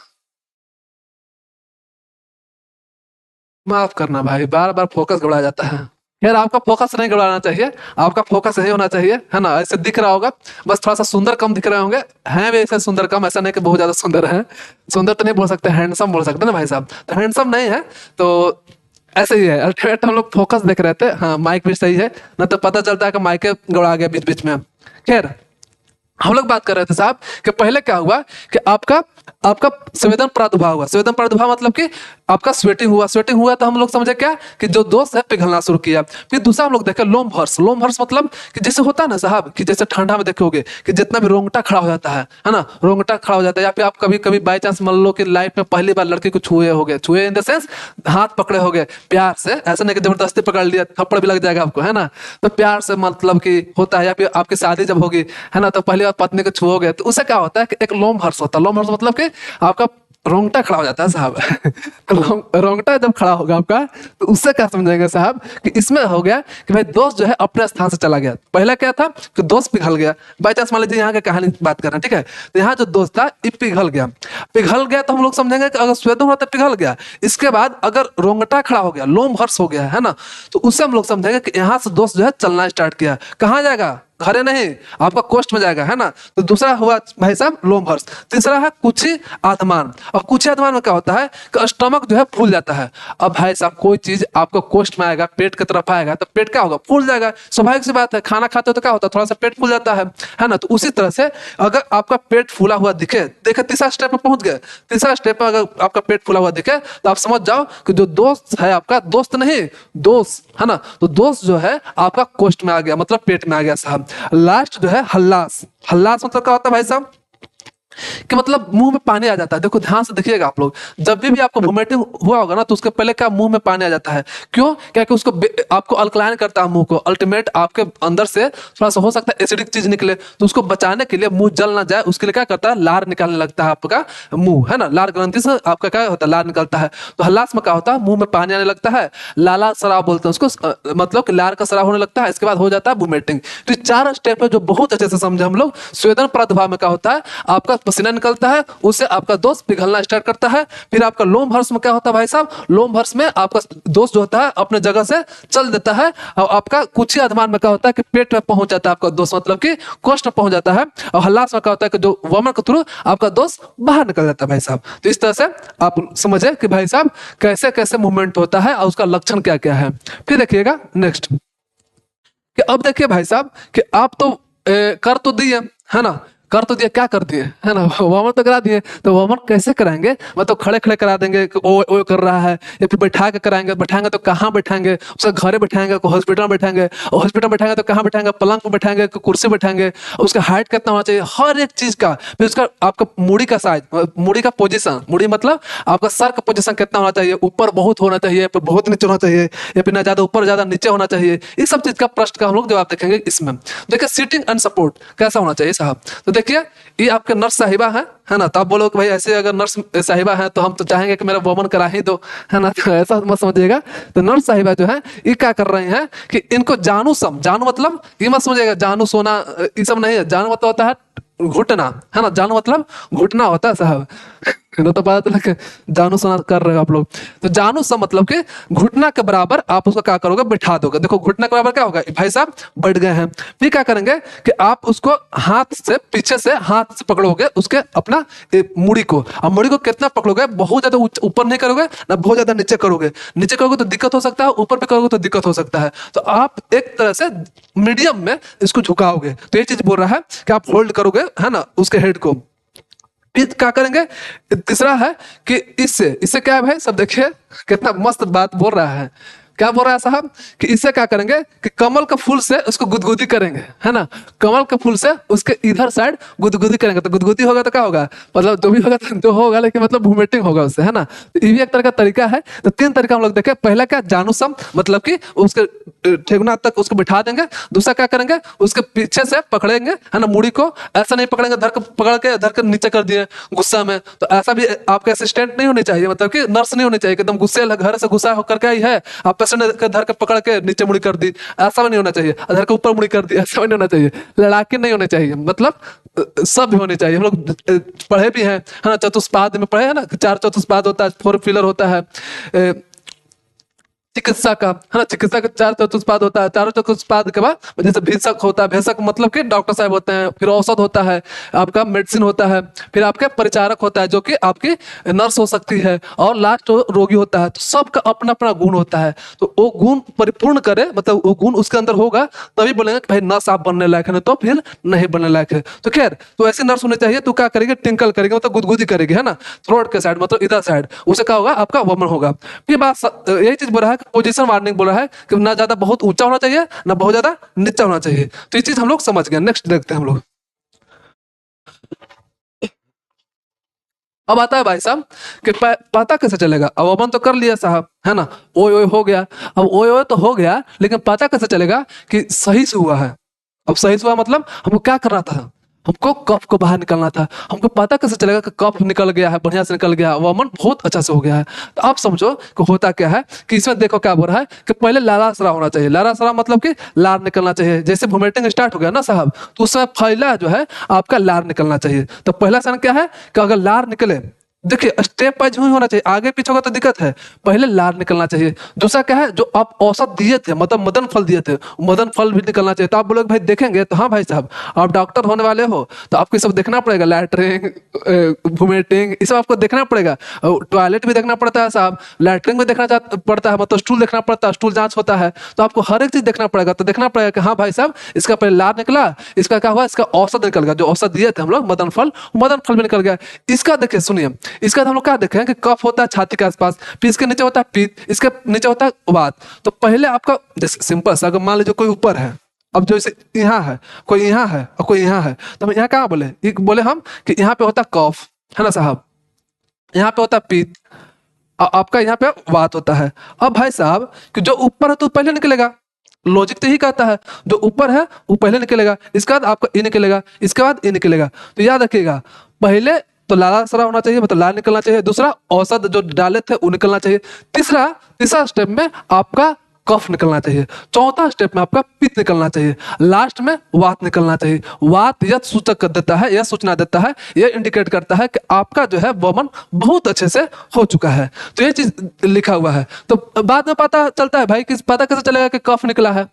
माफ करना भाई, बार बार फोकस गड़ा जाता है। खैर आपका फोकस नहीं गड़बड़ाना चाहिए, आपका फोकस यही होना चाहिए, है ना। ऐसे दिख रहा होगा, बस थोड़ा सा सुंदर कम दिख रहे होंगे, हैं भी ऐसे सुंदर कम, ऐसा नहीं कि बहुत ज्यादा सुंदर है। सुंदर तो नहीं बोल सकते, हैंडसम बोल सकते हैं ना भाई साहब, तो हैंडसम नहीं है तो ऐसे ही है। अल्टीमेट हम लोग फोकस देख रहे थे, हाँ माइक भी सही है, ना तो पता चलता है कि माइक गड़ा गया बीच बीच में। खैर हम लोग बात कर रहे थे साहब कि पहले क्या हुआ कि आपका आपका संवेदन प्रादुर्भाव हुआ। संवेदन प्रादुर्भाव मतलब कि आपका स्वेटिंग हुआ। स्वेटिंग हुआ तो हम लोग समझे क्या कि जो दोस्त है पिघलना शुरू किया। फिर दूसरा हम लोग देखे लोमहर्ष। लोमहर्ष मतलब कि जैसे होता है ना साहब कि जैसे ठंडा में देखोगे कि जितना भी रोंगटा खड़ा हो जाता है ना, रोंगटा खड़ा हो जाता है। या फिर आप कभी कभी बाई चांस मान लो कि लाइफ में पहली बार लड़की को छुए हो गए, छुए इन द सेंस हाथ पकड़े हो गए प्यार से, ऐसा नहीं कि जबरदस्ती पकड़ लिया, थप्पड़ भी लग जाएगा आपको, है ना। तो प्यार से मतलब कि होता है। या फिर आपकी शादी जब होगी, है ना, तो पहली बार पत्नी को छुओगे तो उससे क्या होता है कि एक लोमहर्ष होता है। लोमहर्ष मतलब कि आपका रोंगटा खड़ा हो जाता है साहब। रोंगटा जब खड़ा होगा आपका तो उससे क्या समझेंगे साहब कि इसमें हो गया कि भाई दोस्त जो है अपने स्थान से चला गया। पहला क्या था कि दोस्त पिघल गया। बाई चांस मान लीजिए यहाँ की कहानी बात कर रहे हैं, ठीक है, तो यहाँ जो दोस्त था ये पिघल गया। पिघल गया तो हम लोग समझेंगे कि अगर स्वेदन हुआ तो पिघल गया। इसके बाद अगर रोंगटा खड़ा हो गया, लोमहर्ष हो गया, है ना, तो उससे हम लोग समझेंगे कि यहाँ से दोस्त जो है चलना स्टार्ट किया। कहाँ जाएगा? घरे नहीं, आपका कोष्ठ में जाएगा, है ना। तो दूसरा हुआ भाई साहब लोमहर्ष। तीसरा है कुक्षी आत्मान। और कुक्षी आत्मान में क्या होता है कि स्टमक जो है फूल जाता है। अब भाई साहब कोई चीज आपको कोष्ठ में आएगा, पेट की तरफ आएगा तो पेट क्या होगा? फूल जाएगा। स्वाभाविक सी बात है, खाना खाते हो तो क्या होता है, थोड़ा सा पेट फूल जाता है ना। तो उसी तरह से अगर आपका पेट फूला हुआ दिखे, देखे तीसरा स्टेप में पहुंच गए। तीसरा स्टेप में अगर आपका पेट फूला हुआ दिखे तो आप समझ जाओ कि जो दोस्त है आपका, दोस्त नहीं दोस्त, है ना, तो दोस्त जो है आपका कोष्ठ में आ गया, मतलब पेट में आ गया साहब। लास्ट जो है हल्लास। हल्लास मतलब क्या होता है भाई साहब कि मतलब मुंह में पानी आ जाता है। देखो ध्यान से देखिएगा आप लोग, जब भी आपको वोमिटिंग हुआ होगा ना तो उसके पहले क्या मुंह में पानी आ जाता है। क्यों? क्या कि उसको आपको अल्कलाइन करता है मुंह को। अल्टीमेट आपके अंदर से थोड़ा सा हो सकता है एसिडिक चीज निकले, तो उसको बचाने के लिए मुंह जल ना जाए उसके लिए क्या करता है, लार निकालने लगता है आपका मुंह, है ना। लार ग्रंथि से आपका क्या होता है, लार निकलता है। तो हल्लास में क्या होता है, मुंह में पानी आने लगता है, लाला सराव बोलते हैं उसको, मतलब कि लार का सराव होने लगता है। इसके बाद हो जाता है वोमिटिंग। तो चार स्टेप है जो बहुत अच्छे से समझे हम लोग। स्वेदन प्रादुर्भाव में क्या होता है, आपका पसीना निकलता है, उससे आपका दोस्त पिघलना स्टार्ट करता है। फिर आपका लोमहर्ष में क्या होता है भाई साहब, लोमहर्ष में आपका दोस्त जो होता है अपने जगह से चल देता है। और आपका कुक्षी आत्मान में क्या होता है कि पेट में पहुंच जाता है आपका दोस्त, मतलब कि कोष्ठ में पहुंच जाता है। और हल्लास में क्या होता है कि जो वमन के थ्रू आपका दोस्त बाहर निकल जाता है भाई साहब। तो इस तरह से आप समझे कि भाई साहब कैसे कैसे मूवमेंट होता है और उसका लक्षण क्या क्या है। फिर देखिएगा नेक्स्ट कि अब देखिए भाई साहब कि आप तो कर तो दिए, है ना, कर तो दिया, क्या कर दिए, है ना, वमन तो करा दिए। तो वमन कैसे कराएंगे, मतलब खड़े खड़े करा देंगे कि ओ कर रहा है, या फिर बैठा के कराएंगे। बैठाएंगे तो कहाँ बैठाएंगे, उसका घरे बैठाएंगे, हॉस्पिटल में बैठाएंगे, और हॉस्पिटल में बैठाएंगे तो कहाँ बैठाएंगे, पलंग पर बैठाएंगे, कुर्सी बैठाएंगे, उसका हाइट कितना होना चाहिए, हर एक चीज का। फिर उसका आपका मुड़ी का साइज, मुड़ी का पोजिशन, मुड़ी मतलब आपका सर का पोजिशन कितना होना चाहिए, ऊपर बहुत होना चाहिए, फिर बहुत नीचे होना चाहिए, या फिर ना ज्यादा ऊपर ज्यादा नीचे होना चाहिए। इस सब चीज का प्रश्न का हम लोग जवाब देखेंगे इसमें। देखिए सीटिंग एंड सपोर्ट कैसा होना चाहिए साहब। तो देखिए ये आपके नर्स साहिबा है ना, तो आप बोलो कि भाई ऐसे अगर नर्स साहिबा है तो हम तो चाहेंगे कि मेरा वमन करा ही दो, है ना, तो ऐसा मत समझिएगा। तो नर्स साहिबा जो है ये क्या कर रहे हैं कि इनको जानू सम, जानू मतलब ये मत समझिएगा जानू सोना, ये सब नहीं है। जानू मतलब होता है घुटना, है ना, जानू मतलब घुटना होता है साहब। तो पता चला कि जानू सोना कर रहे हो आप लोग। तो जानू सा मतलब कि घुटना के बराबर आप उसको क्या करोगे, बिठा दोगे। देखो घुटना के बराबर क्या होगा, भाई साहब बैठ गए हैं। फिर क्या करेंगे कि आप उसको हाथ से पीछे से हाथ से पकड़ोगे उसके अपना मुड़ी को। और मुड़ी को कितना पकड़ोगे, बहुत ज्यादा ऊपर नहीं करोगे ना बहुत ज्यादा नीचे करोगे। नीचे करोगे तो दिक्कत हो सकता है, ऊपर भी करोगे तो दिक्कत हो सकता है। तो आप एक तरह से मीडियम में इसको झुकाओगे। तो ये चीज बोल रहा है कि आप होल्ड करोगे, है ना, उसके हेड को। फिर क्या करेंगे, तीसरा है कि इससे इससे क्या है भाई सब देखिए कितना मस्त बात बोल रहा है। क्या बोल रहा है साहब कि इससे क्या करेंगे कि कमल का फूल से उसको गुदगुदी करेंगे, है ना, कमल के फूल से उसके इधर साइड गुदगुदी करेंगे। तो गुदगुदी होगा तो क्या होगा, मतलब जो भी होगा तो होगा, लेकिन मतलब वोमिटिंग होगा उससे, है ना। तो ये भी एक तरह का तरीका है। तो तीन तरीका हम लोग देखे। पहला क्या, जानूसम मतलब कि उसके ठेगुना तक उसको बिठा देंगे। दूसरा क्या करेंगे, उसके पीछे से पकड़ेंगे, है ना, मुड़ी को। ऐसा नहीं पकड़ेंगे धर के नीचे कर दिए गुस्सा में। तो ऐसा भी आपके असिस्टेंट नहीं होनी चाहिए, मतलब कि नर्स नहीं होनी चाहिए एकदम गुस्से घर से गुस्सा होकर के आई है, आप पेशेंट के धर के पकड़ के नीचे मुड़ी कर दी, ऐसा भी नहीं होना चाहिए। धर के ऊपर मुड़ी कर दी, ऐसा भी नहीं होना चाहिए। लड़ाके नहीं होने चाहिए, मतलब सब भी होने चाहिए। हम लोग पढ़े भी हैं, है ना, चतुष्पाद में पढ़े हैं ना, 4 चतुष्पाद होता है, 4 पिलर होता है। चिकित्सा का, है ना, चिकित्सा का चार चतुष्पाद होता है। चारों चतुष्पाद के बाद जैसे भेषक होता है, भेषक मतलब कि डॉक्टर साहब होते हैं, फिर औषध होता है, आपका मेडिसिन होता है, फिर आपके परिचारक होता है जो कि आपकी नर्स हो सकती है, और लास्ट रोगी होता है। तो सबका अपना अपना गुण होता है, तो वो गुण परिपूर्ण करे, मतलब वो गुण उसके अंदर होगा तभी बोलेंगे कि भाई नर्स आप बनने लायक है, नहीं तो फिर नहीं बनने लायक है। तो खैर, तो ऐसी नर्स होनी चाहिए। तो क्या करेगी, टिंकल करेगी, मतलब गुदगुदी करेगी, है ना, थ्रोट के साइड, मतलब इधर साइड, उसे क्या होगा, आपका वमन होगा। फिर बात यही चीज बोल रहा है, पोजीशन वार्निंग बोल रहा है कि ना ज्यादा बहुत ऊंचा होना चाहिए, ना बहुत ज्यादा नीचा होना चाहिए। तो ये चीज हम लोग समझ गए। नेक्स्ट देखते हैं हम लोग। अब आता है भाई साहब कि पता कैसे चलेगा। अब अमन तो कर लिया साहब, है ना, ओए ओए हो गया। अब ओए ओए तो हो गया, लेकिन पता कैसे चलेगा कि सही से हुआ है। अब सही से हुआ मतलब हमको क्या करना था, हमको कफ को बाहर निकलना था। हमको पता कैसे चलेगा कि कफ निकल गया है, बढ़िया से निकल गया है, वमन बहुत अच्छा से हो गया है। तो आप समझो कि होता क्या है कि इसमें देखो क्या बोल रहा है कि पहले लाला स्राव होना चाहिए। लाला स्राव मतलब कि लार निकलना चाहिए। जैसे वोमिटिंग स्टार्ट हो गया ना साहब, तो उस समय पहला जो है आपका लार निकलना चाहिए। तो पहला साइन क्या है कि अगर लार निकले, देखिए स्टेप वाइज ही होना चाहिए, आगे पीछे होगा तो दिक्कत है। पहले लार निकलना चाहिए। दूसरा क्या है, जो आप औसत दिए थे, मतलब मदन फल दिए थे, मदन फल भी निकलना चाहिए। तो आप बोलोगे भाई देखेंगे, तो हाँ भाई साहब, आप डॉक्टर होने वाले हो तो आपको ये सब देखना पड़ेगा, लैटरिन, वोमिटिंग, ये सब आपको देखना पड़ेगा। टॉयलेट भी देखना पड़ता है साहब, लैटरिन भी देखना पड़ता है, मतलब स्टूल देखना पड़ता है, स्टूल जांच होता है। तो आपको हर एक चीज देखना पड़ेगा। तो देखना पड़ेगा कि हाँ भाई साहब, इसका पहले लार निकला, इसका क्या हुआ, इसका औसत निकल गया, जो औसत दिए थे हम लोग मदन फल, मदन फल भी निकल गया। इसका देखिए सुनिए, इसका हम लोग क्या देखे हैं कि कफ होता है छाती के आसपास, फिर इसके नीचे होता है पित्त, इसके नीचे होता है वात। तो पहले आपका जैसे सिंपल सा, अगर मान लीजिए कोई ऊपर है, अब जो इसे यहाँ है, कोई यहाँ है और कोई यहाँ है, तो हम यहाँ कहाँ बोले, एक बोले हम कि यहाँ पे होता है कफ, है ना साहब, यहाँ पे होता है पित्त, आपका यहाँ पे वात होता है। अब भाई साहब कि जो ऊपर है तो पहले निकलेगा, लॉजिक तो यही कहता है, जो ऊपर है वो पहले निकलेगा, इसके बाद आपका ई निकलेगा, इसके बाद ई निकलेगा। तो याद रखिएगा, पहले तो लाला सरा होना चाहिए, मतलब लाल निकलना चाहिए। दूसरा औसत जो डाले थे वो निकलना चाहिए। तीसरा स्टेप में आपका कफ निकलना चाहिए। चौथा स्टेप में आपका पित्त निकलना चाहिए। लास्ट में वात निकलना चाहिए। वात यह सूचक कर देता है, यह सूचना देता है, यह इंडिकेट करता है कि आपका जो है वमन बहुत अच्छे से हो चुका है। तो ये चीज लिखा हुआ है। तो बाद में पता चलता है भाई कि पता कैसे चलेगा कि कफ निकला है।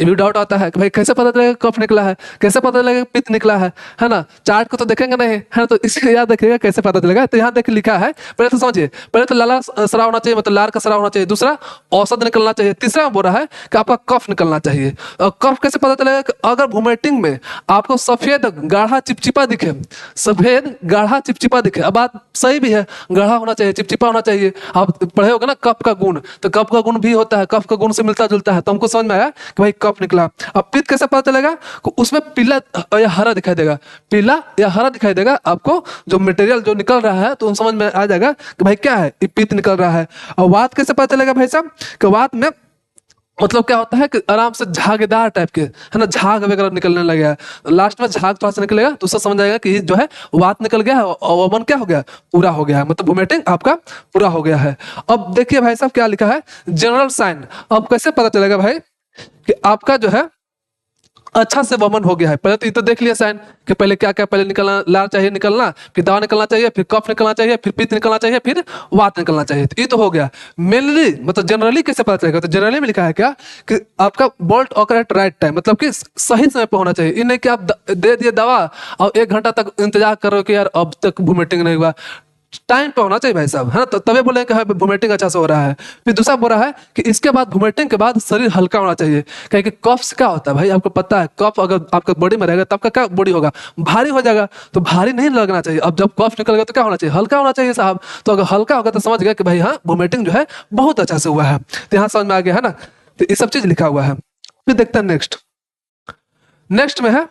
ये भी डाउट आता है कि भाई कैसे पता चलेगा कफ निकला है, कैसे पता चलेगा पित्त निकला है ना। चार्ट को तो देखेंगे नहीं, है ना, तो इसलिए याद रखिएगा कैसे पता चलेगा। तो यहाँ देख लिखा है, पहले तो समझिए, पहले तो लाला सराव होना चाहिए, मतलब लार का सराव होना चाहिए। दूसरा औसत निकलना चाहिए। तीसरा बोल रहा है कि आपका कफ निकलना चाहिए। और कफ कैसे पता चलेगा कि अगर वोमिटिंग में आपको सफेद गाढ़ा चिपचिपा दिखे, सफेद गाढ़ा चिपचिपा दिखे, अब बात सही भी है, गाढ़ा होना चाहिए, चिपचिपा होना चाहिए। आप पढ़े होगे ना कफ का गुण, तो कफ का गुण भी होता है, कफ का गुण से मिलता जुलता है। तो हमको समझ में आया कि भाई कफ निकला। अब पित्त कैसे पता चलेगा, उसमें पीला या हरा दिखाई देगा, पीला या हरा दिखाई देगा आपको, जो मटेरियल जो निकल रहा है, तो समझ में आ जाएगा कि भाई क्या है, ये पित्त निकल रहा है। और वात कैसे पता चलेगा भाई साहब, कि वात में मतलब क्या होता है कि आराम से झागेदार टाइप के, है ना, झाग वगैरह निकलने लगे। लास्ट में झाग थोड़ा सा निकलेगा तो उससे समझ आएगा कि जो है वात निकल गया है और वमन क्या हो गया, पूरा हो गया है, मतलब वोमिटिंग आपका पूरा हो गया है। अब देखिए भाई साहब क्या लिखा है, जनरल साइन। अब कैसे पता चलेगा भाई कि आपका जो है अच्छा से वमन हो गया है। पहले तो ये तो देख लिया साइन कि पहले क्या क्या, पहले निकलना, लार चाहिए निकलना, फिर दवा निकलना चाहिए, फिर कफ निकलना चाहिए, फिर पित्त निकलना चाहिए, फिर वात निकलना चाहिए। तो ये तो हो गया। मेनली मतलब जनरली कैसे पता चलेगा, तो जनरली में लिखा है क्या कि आपका bolt occur eight right time, मतलब कि सही समय पर होना चाहिए। ये नहीं कि आप दे दिए दवा और 1 घंटा तक इंतजार करो कि यार अब तक वोमिटिंग नहीं हुआ। टाइम पे होना चाहिए भाई साहब, है ना, तो तभी बोले कि वोमिटिंग अच्छा से हो रहा है। फिर दूसरा बोल रहा है कि इसके बाद वोमिटिंग के बाद शरीर हल्का होना चाहिए। कहीं कि कफ से क्या होता है भाई, आपको पता है, कफ अगर आपका बॉडी में रहेगा तो आपका क्या बॉडी होगा, भारी हो जाएगा। तो भारी नहीं लगना चाहिए। अब जब कफ निकल गया तो क्या होना चाहिए, हल्का होना चाहिए साहब। तो अगर हल्का होगा तो समझ गया कि भाई हाँ वोमिटिंग जो है बहुत अच्छा से हुआ है। तो यहाँ समझ में आ गया है ना। तो ये सब चीज लिखा हुआ है। फिर देखते हैं नेक्स्ट। नेक्स्ट में है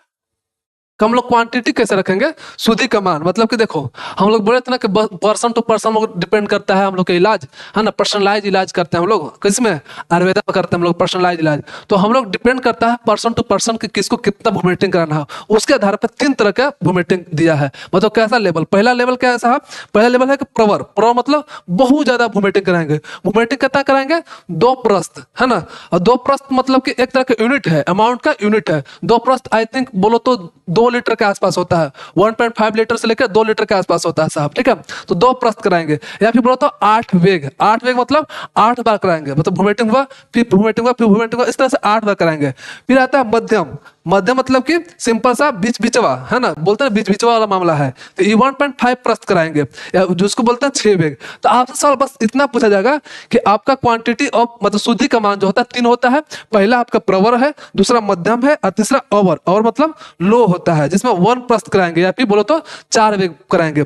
कि हम लोग क्वांटिटी कैसे रखेंगे, शुद्धि का मान। मतलब कि देखो हम लोग बोले थे ना कि पर्सन टू पर्सन डिपेंड करता है हम लोग का इलाज, है ना, पर्सनलाइज इलाज करते हैं हम लोग, किसमें, आयुर्वेदा में करते हैं हम लोग पर्सनलाइज इलाज। तो हम लोग डिपेंड करता है पर्सन टू पर्सन कि किसको कितना वोमिटिंग कराना है। उसके आधार पर 3 तरह का वोमिटिंग दिया है। मतलब कैसा लेवल, पहला लेवल क्या है साहब, पहला लेवल है कि प्रवर। प्रवर मतलब बहुत ज्यादा वोमिटिंग कराएंगे। वोमिटिंग कितना कराएंगे, 2 प्रस्त, है ना। और 2 प्रस्त मतलब कि एक तरह का यूनिट है, अमाउंट का यूनिट है। 2 प्रस्त आई थिंक बोलो तो 2 2 लीटर के आसपास होता है, 1.5 लीटर से लेकर 2 लीटर के आसपास होता है साहब, ठीक है। तो 2 प्रश्न कराएंगे, या फिर बोलो तो 8 वेग, 8 वेग मतलब 8 बार कराएंगे, मतलब वोमिटिंग हुआ, फिर वोमिटिंग हुआ, फिर वोमिटिंग हुआ, इस तरह से 8 बार कराएंगे। फिर आता है मध्यम, मध्यम मतलब कि सिंपल सा बीच बिचवा, है ना, बोलते हैं बीच बिचवा वाला मामला है, तो ये 1.5 प्रश्न कराएंगे, या जिसको बोलते हैं 6 वेग। तो आपसे सवाल बस इतना पूछा जाएगा कि आपका क्वांटिटी ऑफ मतलब शुद्धि का मान जो होता है 3 होता है। पहला आपका प्रवर है, दूसरा मध्यम है, और तीसरा ओवर, और मतलब लो होता है, जिसमें 1 प्रश्न कराएंगे, या फिर बोलो तो 4 वेग कराएंगे।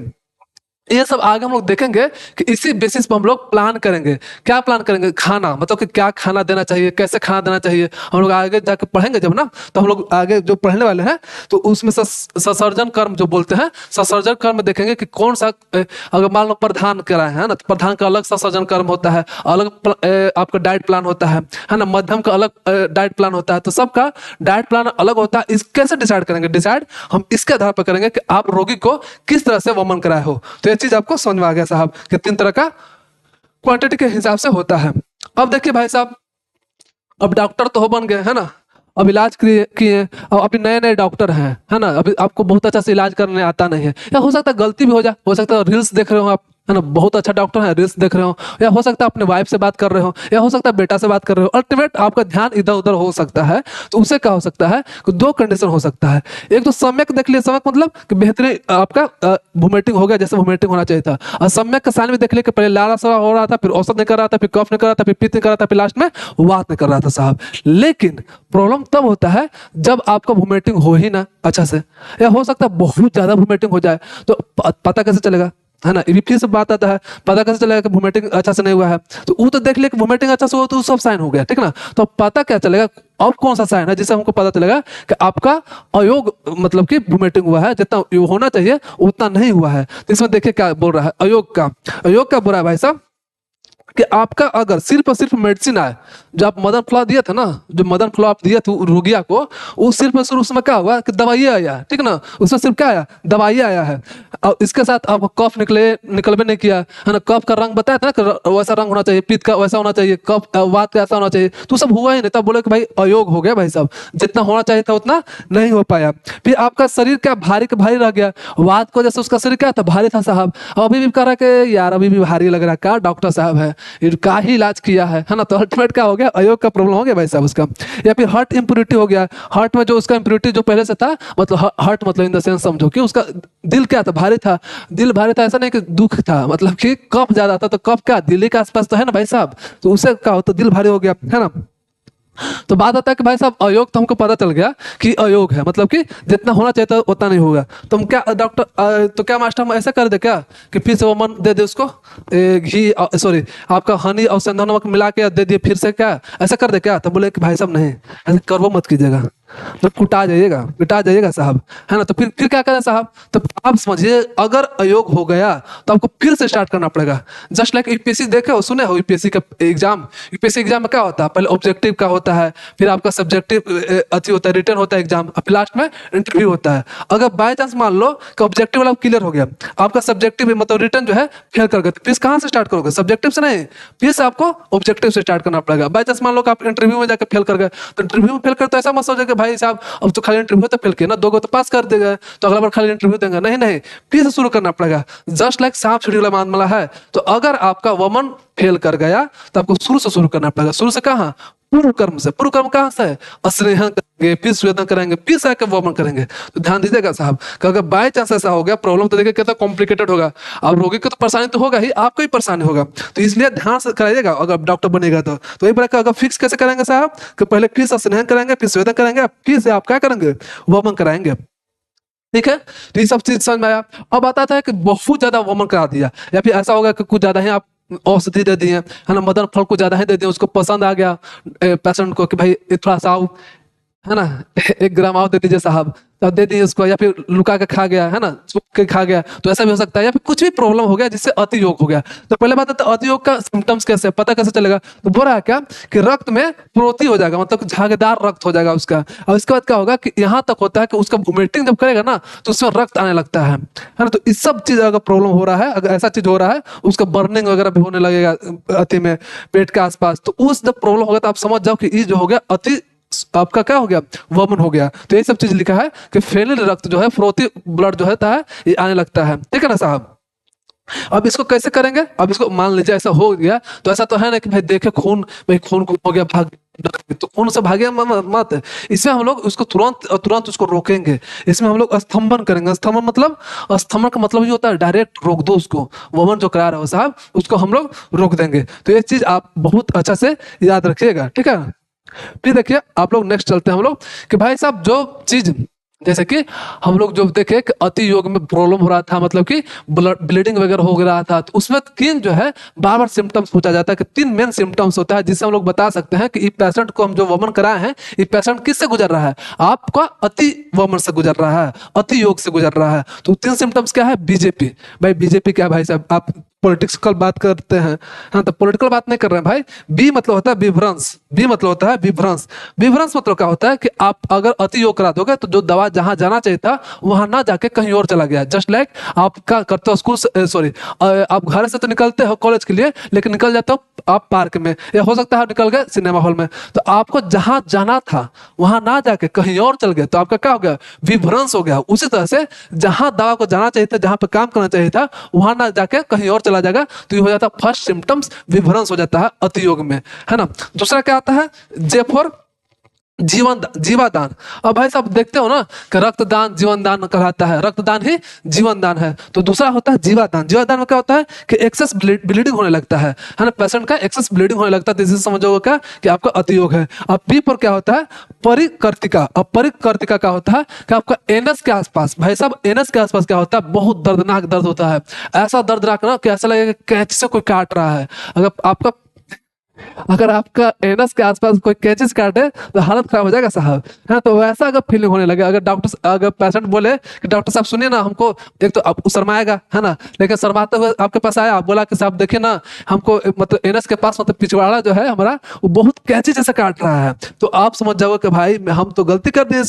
ये सब आगे हम लोग देखेंगे कि इसी बेसिस पर हम लोग प्लान करेंगे। क्या प्लान करेंगे? खाना, मतलब कि क्या खाना देना चाहिए, कैसे खाना देना चाहिए, हम लोग आगे जाके पढ़ेंगे जब ना, तो हम लोग आगे जो पढ़ने वाले हैं तो उसमें ससर्जन कर्म जो बोलते हैं, ससर्जन कर्म में देखेंगे कि कौन सा, अगर मान लो प्रधान कराए है ना, तो प्रधान का अलग ससर्जन कर्म होता है, अलग आपका डाइट प्लान होता है ना, मध्यम का अलग डाइट प्लान होता है, तो सबका डाइट प्लान अलग होता है। इस कैसे डिसाइड करेंगे? डिसाइड हम इसके आधार पर करेंगे कि आप रोगी को किस तरह से वमन कराए हो। तो ये चीज आपको समझ में आ गया साहब कि 3 तरह का क्वांटिटी के हिसाब से होता है। अब देखिए भाई साहब, अब डॉक्टर तो हो बन गए, है ना, अब इलाज किए, अब अभी नए नए डॉक्टर हैं, है ना, अभी आपको बहुत अच्छा से इलाज करने आता नहीं है, या हो सकता है गलती भी हो जाए, हो सकता है रील्स देख रहे हो आप, है ना, बहुत अच्छा डॉक्टर है, रील्स देख रहे हो, या हो सकता है अपने वाइफ से बात कर रहे हो, या हो सकता है बेटा से बात कर रहे हो, अल्टीमेट आपका ध्यान इधर उधर हो सकता है। तो उससे क्या हो सकता है कि 2 कंडीशन हो सकता है। एक तो सम्यक देख लिया, सम्यक मतलब कि बेहतरीन आपका वोमिटिंग हो गया जैसे वोमिटिंग होना चाहिए था, और सम्यक का साइन भी देख लिया कि पहले लाला सा हो रहा था, फिर औसत नहीं कर रहा था, फिर कफ नहीं कर रहा था, फिर पित्त नहीं कर रहा था, फिर लास्ट में वात नहीं कर रहा था साहब। लेकिन प्रॉब्लम तब होता है जब आपका वोमिटिंग हो ही ना अच्छा से, या हो सकता है बहुत ज्यादा वोमिटिंग हो जाए, तो पता कैसे चलेगा, है ना, ये भी फिर से बात आता है, पता कैसे चलेगा कि वोमिटिंग अच्छा से नहीं हुआ है? तो वो तो देख लिया कि वोमिटिंग अच्छा से हुआ तो सब साइन हो गया, ठीक ना। तो पता क्या चलेगा अब कौन सा साइन है जिससे हमको पता चलेगा कि आपका अयोग मतलब कि वोमिटिंग हुआ है, जितना होना चाहिए उतना नहीं हुआ है। तो इसमें देखिए क्या बोल रहा है अयोग का, अयोग क्या बोल रहा है भाई साहब कि आपका अगर सिर्फ और सिर्फ मेडिसिन आए, जो आप मदन फ्लॉ दिए थे ना, जो मदन फ्लॉ आप दिए थे रोगिया को, वो सिर्फ और सिर्फ उसमें क्या हुआ कि दवाई आया, ठीक ना, उसमें सिर्फ क्या आया, दवाई आया है, और इसके साथ आपको कफ निकलबे नहीं किया, है ना, कफ का रंग बताया था ना कि वैसा रंग होना चाहिए, पित्त का वैसा होना चाहिए, कफ वात का ऐसा होना चाहिए, तो सब हुआ ही नहीं, तब बोले कि भाई अयोग हो गया भाई साहब, जितना होना चाहिए था उतना नहीं हो पाया। फिर आपका शरीर क्या भारी का भारी रह गया, वात को जैसे उसका शरीर क्या था भारी था साहब, अभी भी कह रहा कि यार अभी भी भारी लग रहा है, क्या डॉक्टर साहब है, का ही इलाज किया है ना, तो अल्टीमेट क्या हो गया, अयोग का प्रॉब्लम हो गया भाई साहब उसका। या फिर हार्ट इंप्योरिटी हो गया, हार्ट में जो उसका इंप्योरिटी जो पहले से था, मतलब हार्ट मतलब इन द सेंस समझो कि उसका दिल क्या था, भारी था, दिल भारी था, ऐसा नहीं कि दुख था, मतलब कि कफ ज्यादा था, तो कफ क्या दिल्ली के आसपास तो है ना भाई साहब, तो उससे क्या होता दिल भारी हो गया, है ना। तो बात आता है कि भाई साहब अयोग, तो हमको पता चल गया कि अयोग है, मतलब कि जितना होना चाहिए था उतना नहीं होगा। तो हम क्या डॉक्टर, तो क्या मास्टर हम ऐसा कर दे क्या कि फिर से वो मन दे दे उसको घी, सॉरी आपका हनी और सिंधु नमक मिला के दे दिए फिर से, क्या ऐसा कर दे क्या? तो बोले कि भाई साहब नहीं, ऐसा करवो मत कीजिएगा, तो पिटा जाइएगा साहब, है ना। तो फिर क्या करें साहब? तो आप समझिए अगर अयोग हो गया तो आपको फिर से स्टार्ट करना पड़ेगा। जस्ट लाइक यूपीएससी देखे हो, सुने हो यूपीएससी का एग्जाम, यूपीएससी एग्जाम में क्या होता है, पहले ऑब्जेक्टिव का होता है, फिर आपका सब्जेक्टिव अच्छी होता है, रिटर्न होता है एग्जाम, फिर लास्ट में इंटरव्यू होता है। अगर बाय चांस मान लो कि ऑब्जेक्टिव वाला क्लियर हो गया, आपका सब्जेक्टिव मतलब रिटर्न जो है फेल कर गए, तो फिर कहाँ से स्टार्ट करोगे? सब्जेक्टिव से नहीं, फिर से आपको ऑब्जेक्टिव से स्टार्ट करना पड़ेगा। बाय चांस मान लो कि आप इंटरव्यू में जाकर फेल कर गए, तो इंटरव्यू में फेल कर तो ऐसा मत सोचो कि भाई साहब अब तो खाली इंटरव्यू तो फेल किया ना, 2 गो तो पास कर देगा तो अगला बार खाली इंटरव्यू देंगे, नहीं, फिर से शुरू करना पड़ेगा। जस्ट लाइक सांप सीढ़ी वाला मामला है। तो अगर आपका वमन फेल कर गया तो आपको शुरू से शुरू करना पड़ेगा। शुरू से कहाँ? पूर्व कर्म से। पूर्व कर्म कहाँ से? स्नेहन करेंगे, फिर स्वेदन करेंगे, फिर से आके वमन करेंगे। तो ध्यान दीजिएगा साहब कि अगर बाय चांस ऐसा हो गया, प्रॉब्लम तो देखिए कितना कॉम्प्लिकेटेड होगा, अब रोगी को तो परेशानी तो होगा ही, आपको ही परेशानी होगा। तो इसलिए ध्यान से कराइएगा अगर डॉक्टर बनेगा तो एक बार अगर फिक्स कैसे करेंगे साहब कि पहले फिर से स्नेहन करेंगे, फिर स्वेदन करेंगे, फिर से आप क्या करेंगे? वमन कराएंगे। ठीक है, तो ये सब चीज समझ में आया। अब आता है कि बहुत ज्यादा वमन करा दिया, या फिर ऐसा होगा कि कुछ ज्यादा ही आप औषधि दे दिए, है ना, मदन फल को ज्यादा ही दे दिए, उसको पसंद आ गया पेशेंट को कि भाई थोड़ा सा आओ, है ना, 1 ग्राम और दे दीजिए साहब, तो दे दिए उसको, या फिर लुका के खा गया, है ना, छुप के खा गया, तो ऐसा भी हो सकता है। या फिर कुछ भी प्रॉब्लम हो गया जिससे अति योग हो गया। तो पहले बात है तो अति योग का सिम्टम्स कैसे पता कैसे चलेगा? तो बोल रहा है क्या कि रक्त में प्रोती हो जाएगा, मतलब झागेदार रक्त हो जाएगा उसका। और इसके बाद क्या होगा कि यहाँ तक होता है कि उसका वोमिटिंग जब करेगा ना तो उसमें रक्त आने लगता है ना। तो इस सब चीज अगर प्रॉब्लम हो रहा है, अगर ऐसा चीज हो रहा है, उसका बर्निंग वगैरह भी होने लगेगा अति में पेट के आसपास, तो उस जब प्रॉब्लम होगा तो आप समझ जाओ कि ये जो हो गया अति आपका क्या हो गया, वमन हो गया। तो ये सब चीज लिखा है कि फेनिल रक्त जो है, फ्रोथी ब्लड जो है ये आने लगता है, ठीक है ना साहब। अब इसको कैसे करेंगे, अब इसको मान लीजिए ऐसा हो गया, तो ऐसा तो है ना कि भाई देखे खून, भाई खून हो गया भाग, तो खून से भागे मत। इसमें हम लोग उसको तुरंत तुरंत उसको रोकेंगे। इसमें हम लोग स्तंभन करेंगे। स्तंभन मतलब, स्तंभन का मतलब ये होता है डायरेक्ट रोक दो उसको, वमन जो करा रहा हो साहब उसको हम लोग रोक देंगे। तो ये चीज आप बहुत अच्छा से याद रखिएगा, ठीक है। फिर देखिए आप लोग नेक्स्ट चलते हैं हम लोग कि भाई साहब जो चीज, जैसे कि हम लोग जो देखे कि अति योग में प्रॉब्लम हो रहा था, मतलब कि ब्लीडिंग वगैरह हो रहा था, तो उसमें तीन जो है बार बार सिम्टम्स पूछा जाता है कि तीन मेन सिम्टम्स होता है जिससे हम लोग बता सकते हैं कि इस पेशेंट को हम जो वमन कराए हैं, ये पेशेंट किससे गुजर रहा है, आपका अति वमन से गुजर रहा है, अति योग से गुजर रहा है। तो तीन सिम्टम्स क्या है, बीजेपी। भाई बीजेपी क्या है भाई साहब, आप पॉलिटिक्स की बात करते हैं, हाँ तो पॉलिटिकल बात नहीं कर रहे हैं भाई। बी मतलब होता है विभ्रंश, बी मतलब होता है विभ्रंश। विभ्रंश मतलब क्या होता है कि आप अगर अति योग करा दोगे तो जो दवा जहां जाना चाहिए था वहां ना जाके कहीं और चला गया। जस्ट लाइक आप क्या करते हो स्कूल से, सॉरी आप घर से तो निकलते हो कॉलेज के लिए, लेकिन निकल जाते हो आप पार्क में, या हो सकता है निकल गए सिनेमा हॉल में, तो आपको जहां जाना था वहां ना जाके कहीं और चल गए, तो आपका क्या हो गया, विभ्रंश हो गया। उसी तरह से जहां दवा को जाना चाहिए था, जहां पे काम करना चाहिए था वहां ना जाके कहीं और चला जाएगा, तो ये हो जाता है फर्स्ट सिम्टम्स, विभ्रंश हो जाता है अति योग में, है ना। दूसरा क्या आता है, जे फॉर जीवन, जीवादान। अब भाई साहब देखते हो ना कि रक्तदान जीवन दान कहलाता है, रक्तदान ही जीवन दान है। तो दूसरा होता है जीवादान। जीवादान में क्या होता है कि एक्सेस ब्लीडिंग होने लगता है ना, पेशेंट का एक्सेस ब्लीडिंग होने लगता है, तो इसे समझोगे क्या कि आपका अतियोग है। अब बी पर क्या होता है, परिकर्तिका। अब परिकर्तिका क्या होता है कि आपका एनस के आसपास, भाई साहब एनस के आसपास क्या होता है, बहुत दर्दनाक दर्द होता है। ऐसा दर्दनाक ना कि ऐसा लगेगा कैंची से कोई काट रहा है। अगर आपका एनस के आसपास कोई कैचेस काटे तो हालत खराब हो जाएगा साहब, है तो वैसा अगर फीलिंग होने लगे, अगर पेशेंट बोले कि डॉक्टर साहब सुनिए ना, हमको एक तो आप शर्माएगा, है ना, लेकिन शर्माते हुए आपके पास आया, आप बोला कि साहब देखिए ना हमको मतलब एनस के पास मतलब पिछवाड़ा जो है हमारा वो बहुत कैंची जैसा काट रहा है, तो आप समझ जाओगे कि भाई हम तो गलती कर दिए,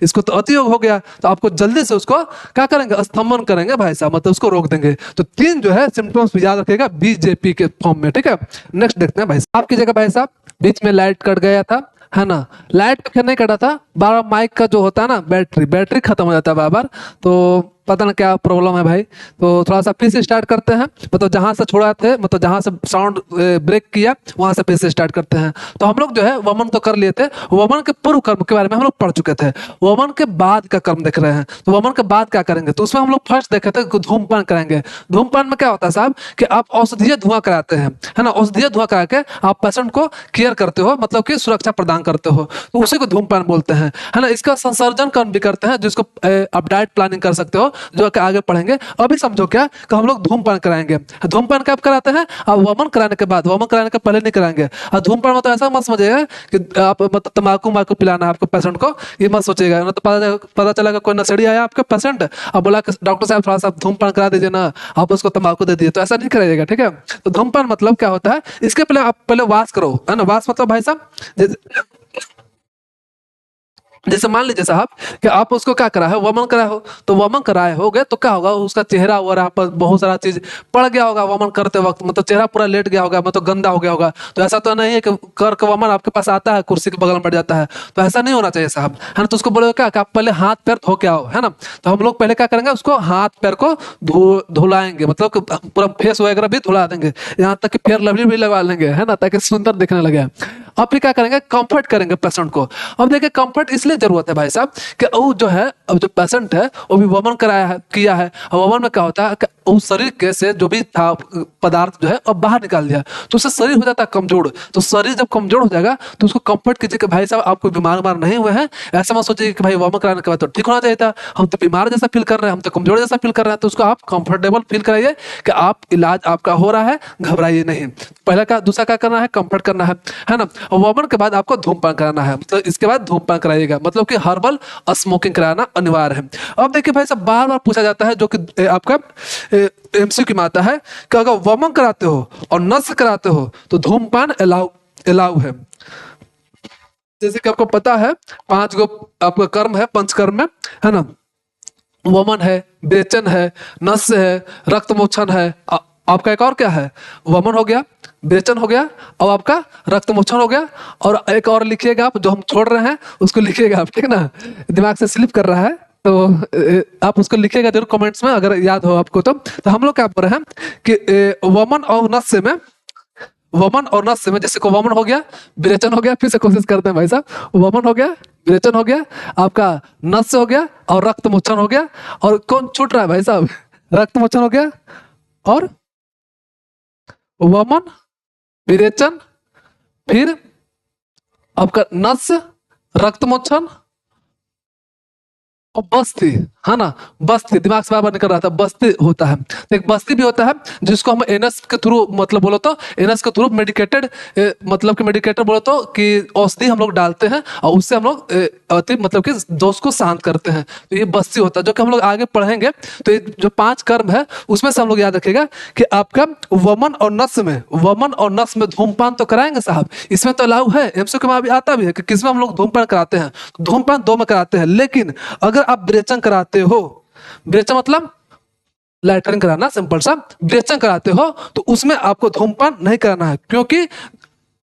इसको तो अतियोग हो गया। तो आपको जल्दी से उसको क्या करेंगे, स्तंभन करेंगे भाई साहब, मतलब उसको रोक देंगे। तो तीन जो है सिम्टम्स याद रखिएगा बीजेपी के फॉर्म में, ठीक है। नेक्स्ट देखते हैं भाई साहब, आपकी जगह भाई साहब बीच में लाइट कट गया था, है ना, लाइट फिर नहीं कटा था, बार बार माइक का जो होता है ना बैटरी खत्म हो जाता है बार बार, तो पता ना क्या प्रॉब्लम है भाई। तो थोड़ा सा फिर से स्टार्ट करते हैं, मतलब जहां से छोड़ा थे, मतलब जहां से साउंड ब्रेक किया वहां से फिर से स्टार्ट करते हैं। तो हम लोग जो है वमन तो कर लिए थे, वमन के पूर्व कर्म के बारे में हम लोग पढ़ चुके थे, वमन के बाद का कर्म देख रहे हैं। तो वमन के बाद क्या करेंगे, तो उसमें हम लोग फर्स्ट देखे थे धूमपान कराएंगे। धूमपान में क्या होता है साहब कि आप औषधीय धुआं कराते हैं, है ना, औषधीय धुआं करा के आप पेशेंट को केयर करते हो, मतलब कि सुरक्षा प्रदान करते हो, तो उसी को धूमपान बोलते हैं, है ना। इसका संसर्जन कर्म भी करते हैं, जिसको आप डाइट प्लानिंग कर सकते हो, जो कि आगे पढ़ेंगे। अभी समझो क्या कि हम लोग धूमपान कराएंगे। धूमपान कब कराते हैं, अब वमन कराने के बाद, वमन कराने के पहले नहीं कराएंगे। और धूमपान मतलब ऐसा मत समझिएगा कि आप मतलब तंबाकू पिलाना है आपको पेशेंट को, ये मत सोचिएगा। तो पता चला कोई नशेड़ी आया आपका पेशेंट, अब बोला डॉक्टर साहब थोड़ा सा धूमपान करा दीजिए ना, आप उसको तंबाकू दे दीजिए, तो ऐसा नहीं कराइएगा, ठीक है। तो धूमपान मतलब क्या होता है, इसके पहले आप पहले वास करो, है ना। वास मतलब भाई साहब जैसे मान लीजिए साहब कि आप उसको क्या करा है, वमन कराए हो, तो वमन कराए हो गए तो क्या होगा, उसका चेहरा वगैरह पर बहुत सारा चीज पड़ गया होगा वमन करते वक्त, मतलब चेहरा पूरा लेट गया होगा, मतलब गंदा हो गया होगा। तो ऐसा तो नहीं है कि कर के वमन आपके पास आता है कुर्सी के बगल में बैठ जाता है, तो ऐसा नहीं होना चाहिए साहब, है ना। तो उसको बोलोगे क्या कि आप पहले हाथ पैर धो के आओ, है ना। तो हम लोग पहले क्या करेंगे, उसको हाथ पैर को धुलाएंगे, मतलब पूरा फेस वगैरह भी धुला देंगे, यहाँ तक कि फेयर लवली भी लगवा लेंगे, है ना, ताकि सुंदर दिखने लगे। अब फिर क्या करेंगे, कंफर्ट करेंगे पेशेंट को। अब देखिए कंफर्ट इसलिए जरूरत है भाई साहब कि वो जो है, अब जो पेशेंट है वो भी वमन कराया है, किया है, और वमन में क्या होता है कि उस शरीर के से जो भी था पदार्थ जो है अब बाहर निकाल दिया, तो उससे शरीर हो जाता है कमजोर। तो शरीर जब कमजोर हो जाएगा तो उसको कंफर्ट कीजिए कि भाई साहब आप कोई बीमार नहीं हुए हैं, ऐसा मत सोचिए कि भाई वमन कराने के बाद तो ठीक होना चाहिए था, हम तो बीमार जैसा फील कर रहे हैं, हम तो कमजोर जैसा फील कर रहे हैं। तो उसको आप कंफर्टेबल फील कराइए कि आप इलाज आपका हो रहा है, घबराइए नहीं। पहला का दूसरा क्या करना है, कंफर्ट करना है ना। और वमन के बाद आपको धूमपान कराना है, मतलब इसके बाद धूमपान कराइएगा, मतलब कि हर्बल स्मोकिंग कराना अनिवार्य है। अब देखिए भाई साहब बार बार पूछा जाता है, जो कि आपका एमसीक्यू में आता है कि अगर वमन कराते हो और नस कराते हो तो धूमपान अलाउ है। जैसे कि आपको पता है 5 गो आपका कर्म है पंचकर्म में, है ना, वमन है, बेचन है, नस्य है, रक्त मोचन है, आपका एक और क्या है, वमन हो गया, विरेचन हो गया, और आपका रक्तमोचन हो गया। और एक और लिखिएगा आप, जो हम छोड़ रहे हैं उसको लिखिएगा आप, ठीक है ना, दिमाग से स्लिप कर रहा है तो आप उसको लिखिएगा जरूर कमेंट्स में अगर याद हो आपको। तो हम लोग क्या बोल रहे हैं कि वमन और नस्य में, वमन और नस्य में, जैसे को वमन हो गया, विरेचन हो गया, फिर से कोशिश करते हैं भाई साहब, वमन हो गया, विरेचन हो गया, आपका नस्य हो गया और रक्तमोचन हो गया। और कौन छूट रहा है भाई साहब, रक्तमोचन हो गया और वमन, विरेचन, फिर आपका नस्य, रक्तमोचन और बस्ती, है ना, बस्ती दिमाग से बार निकल रहा था, बस्ती होता है। तो एक बस्ती भी होता है जिसको हम एनएस के थ्रू, मतलब बोलो तो एनएस के थ्रू मेडिकेटेड, मतलब कि मेडिकेटर बोलो तो कि औषधि हम लोग डालते हैं और उससे हम लोग अति मतलब कि दोष को शांत करते हैं। तो ये बस्ती होता है जो कि हम लोग आगे पढ़ेंगे। तो ये जो 5 कर्म है उसमें से हम लोग याद रखिएगा कि आपका वमन और नस्य में, वमन और नस्य में धूमपान तो कराएंगे साहब, इसमें तो अलाउ है, एमसीक्यू में अभी आता भी है कि किसमें हम लोग धूमपान कराते हैं, धूमपान 2 में कराते हैं। लेकिन अगर आप विरेचन कराते हो, विरेचन मतलब लैट्रिन कराना, सिंपल सा, विरेचन कराते हो तो उसमें आपको धूमपान नहीं कराना है, क्योंकि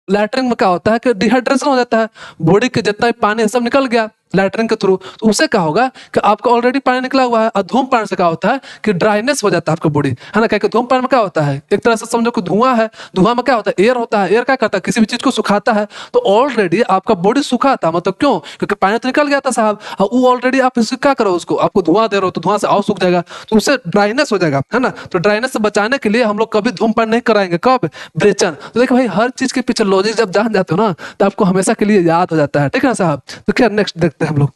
लैट्रिन में क्या होता है कि डिहाइड्रेशन हो जाता है, बॉडी के जितना भी पानी है सब निकल गया लैट्रिन के थ्रू। तो उससे क्या होगा कि आपको ऑलरेडी पानी निकला हुआ है, और धूमपान से क्या होता है कि ड्राइनेस हो जाता है आपका बॉडी, है ना। क्या धूमपान में क्या होता है, एक तरह से समझो कि धुआं है, धुआं में क्या होता है, एयर होता है, एयर क्या करता है, किसी भी चीज को सुखाता है। तो ऑलरेडी आपका बॉडी सूखा था, मतलब क्यों, क्योंकि पानी तो निकल गया था साहब, और वो ऑलरेडी आप इसको क्या करो, उसको आपको धुआं दे रहे हो तो धुआं से और सूख जाएगा, तो उससे ड्राइनेस हो जाएगा, है ना। तो ड्राइनेस से बचाने के लिए हम लोग कभी धूमपान नहीं कराएंगे, कब, विरेचन। तो देखो भाई, हर चीज के पीछे लॉजिक जब जान जाते हो ना तो आपको हमेशा के लिए याद हो जाता है, ठीक है ना साहब। तो क्या नेक्स्ट देखते हैं हम लोग,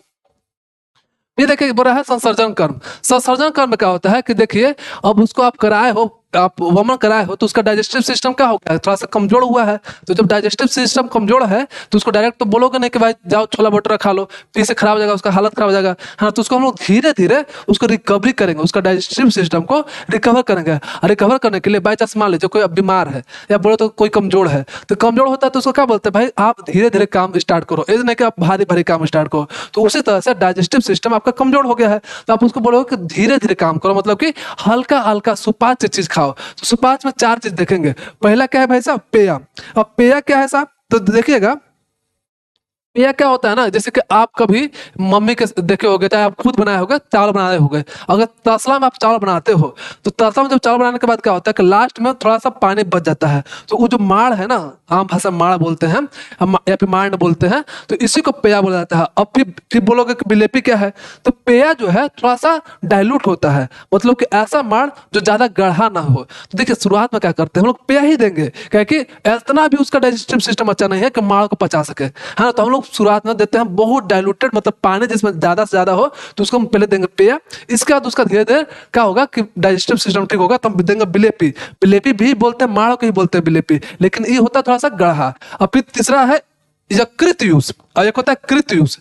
ये देखिए बोला है संसर्जन कर्म। संसर्जन कर्म में क्या होता है कि देखिए, अब उसको आप कराए हो, आप वमन कराए हो तो उसका डाइजेस्टिव सिस्टम क्या हो गया है, थोड़ा सा कमजोर हुआ है। तो जब डाइजेस्टिव सिस्टम कमजोर है तो उसको डायरेक्ट तो बोलोगे नहीं कि भाई जाओ छोला भटूरा खा लो, फिर से खराब हो जाएगा, उसका हालत खराब हो जाएगा, हाँ। तो उसको हम लोग धीरे धीरे उसको रिकवरी करेंगे, उसका डाइजेस्टिव सिस्टम को रिकवर करेंगे। और रिकवर करने के लिए बाई चांस मान लीजिए कोई अब बीमार है या बोलो तो कोई कमजोर है, तो कमजोर होता है तो उसको क्या बोलते हैं भाई, आप धीरे धीरे काम स्टार्ट करो, ये नहीं कि आप भारी भारी काम स्टार्ट करो। तो उसी तरह से डाइजेस्टिव सिस्टम आपका कमजोर हो गया है तो आप उसको बोलोगे कि धीरे धीरे काम करो, मतलब कि हल्का हल्का सुपाच्य चीज खाओ। तो सुपाच्य में 4 चीज देखेंगे। पहला क्या है भाई साहब, पेया। अब पेया क्या है साहब, तो देखिएगा पेय क्या होता है ना, जैसे कि आप कभी मम्मी के देखे होगे, चाहे आप खुद बनाए होगे, चावल बनाए होगे, अगर तसला में आप चावल बनाते हो तो तसला में जब चावल बनाने के बाद क्या होता है कि लास्ट में थोड़ा सा पानी बच जाता है। तो वो जो माड़ है ना, आम भाषा में माड़ बोलते हैं या फिर मांड बोलते हैं, तो इसी को पेया बोला जाता है। अब फिर बोलोगे कि बिलेपी क्या है, तो पेया जो है थोड़ा सा डाइल्यूट होता है, मतलब कि ऐसा माड़ जो ज्यादा गाढ़ा ना हो। तो देखिए शुरुआत में क्या करते हैं हम लोग, पेया ही देंगे, क्योंकि इतना भी उसका डाइजेस्टिव सिस्टम अच्छा नहीं है कि माड़ को पचा सके, है ना। तो हम लोग शुरुआत में देते हैं बहुत डाइल्यूटेड, मतलब पानी जिसमें ज्यादा से ज्यादा हो, तो उसको हम पहले देंगे पेय। इसके बाद उसका धीरे धीरे क्या होगा कि डाइजेस्टिव सिस्टम ठीक होगा, तो हम देंगे बिलेपी। बिलेपी भी बोलते हैं, माड़ को ही बोलते हैं बिलेपी, लेकिन ये होता है थोड़ा सा गढ़ा। और फिर तीसरा है यकृत यूज, और एक होता है कृत यूज।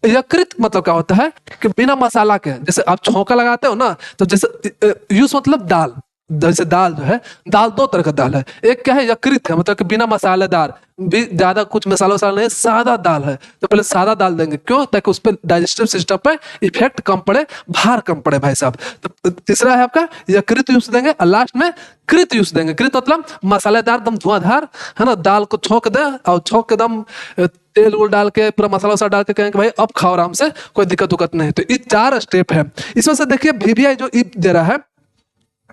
यकृत मतलब क्या होता है कि बिना मसाला के, जैसे आप छौंका लगाते हो ना, तो जैसे यूज मतलब दाल, जैसे दाल जो है, दाल 2 तरह का दाल है, एक क्या है यकृत है, मतलब कि बिना मसालेदार, भी ज्यादा कुछ मसाला वसाला नहीं, सादा दाल है। तो पहले सादा दाल देंगे, क्यों, ताकि उस पर डाइजेस्टिव सिस्टम पे इफेक्ट कम पड़े, भार कम पड़े भाई साहब। तो तीसरा है आपका यकृत यूज देंगे, और लास्ट में कृत यूज देंगे। कृत मतलब मसालेदार, दम धुआंधार, है ना, दाल को छोंक दे और छोंक के दम तेल उल डाल के पूरा मसाला वसाला डाल के कहेंगे भाई अब खाओ आराम से, कोई दिक्कत उक्कत नहीं। तो ये 4 स्टेप है। इसमें से देखिए VVI जो ई दे रहा है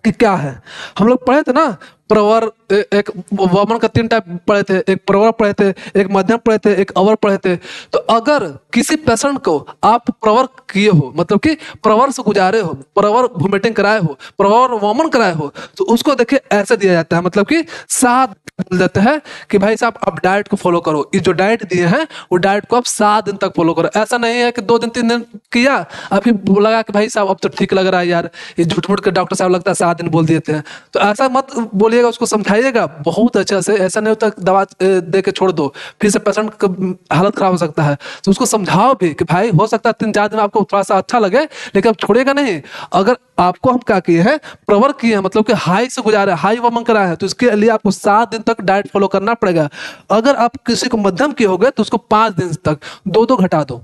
कि क्या है, हम लोग पढ़े थे ना प्रवर, एक वमन का 3 टाइप पढ़े थे, एक प्रवर पढ़े थे, एक मध्यम पढ़े थे, एक अवर पढ़े थे। तो अगर किसी पेशेंट को आप प्रवर किए हो, मतलब कि प्रवर से गुजारे हो, प्रवर वोमिटिंग कराए हो, प्रवर वमन कराए हो, तो उसको देखिए ऐसे दिया जाता है, मतलब कि 7 बोल देते हैं कि भाई साहब आप डाइट को फॉलो करो। ये जो डाइट दिए हैं वो डाइट को आप 7 दिन तक फॉलो करो। ऐसा नहीं है कि 2 दिन 3 दिन किया अभी लगा कि भाई साहब अब तो ठीक लग रहा है यार, ये झूठ मूठ के डॉक्टर साहब लगता है 7 दिन बोल दिए थे। तो ऐसा मत बोलिएगा, उसको समझाइएगा बहुत अच्छे से। ऐसा नहीं होता दवा दे के छोड़ दो, फिर से पेशेंट का हालत खराब हो सकता है। तो उसको समझाओ भी कि भाई हो सकता है 3-4 दिन आपको थोड़ा सा अच्छा लगे, लेकिन अब छोड़ेगा नहीं। अगर आपको हम क्या किए हैं, प्रवर किए हैं, मतलब कि हाई से गुजारे, हाई वमन कराया है, तो इसके लिए आपको 7 दिन तक डाइट फॉलो करना पड़ेगा। अगर आप किसी को मध्यम किए होगे तो उसको 5 दिन तक 2-2 घटा दो,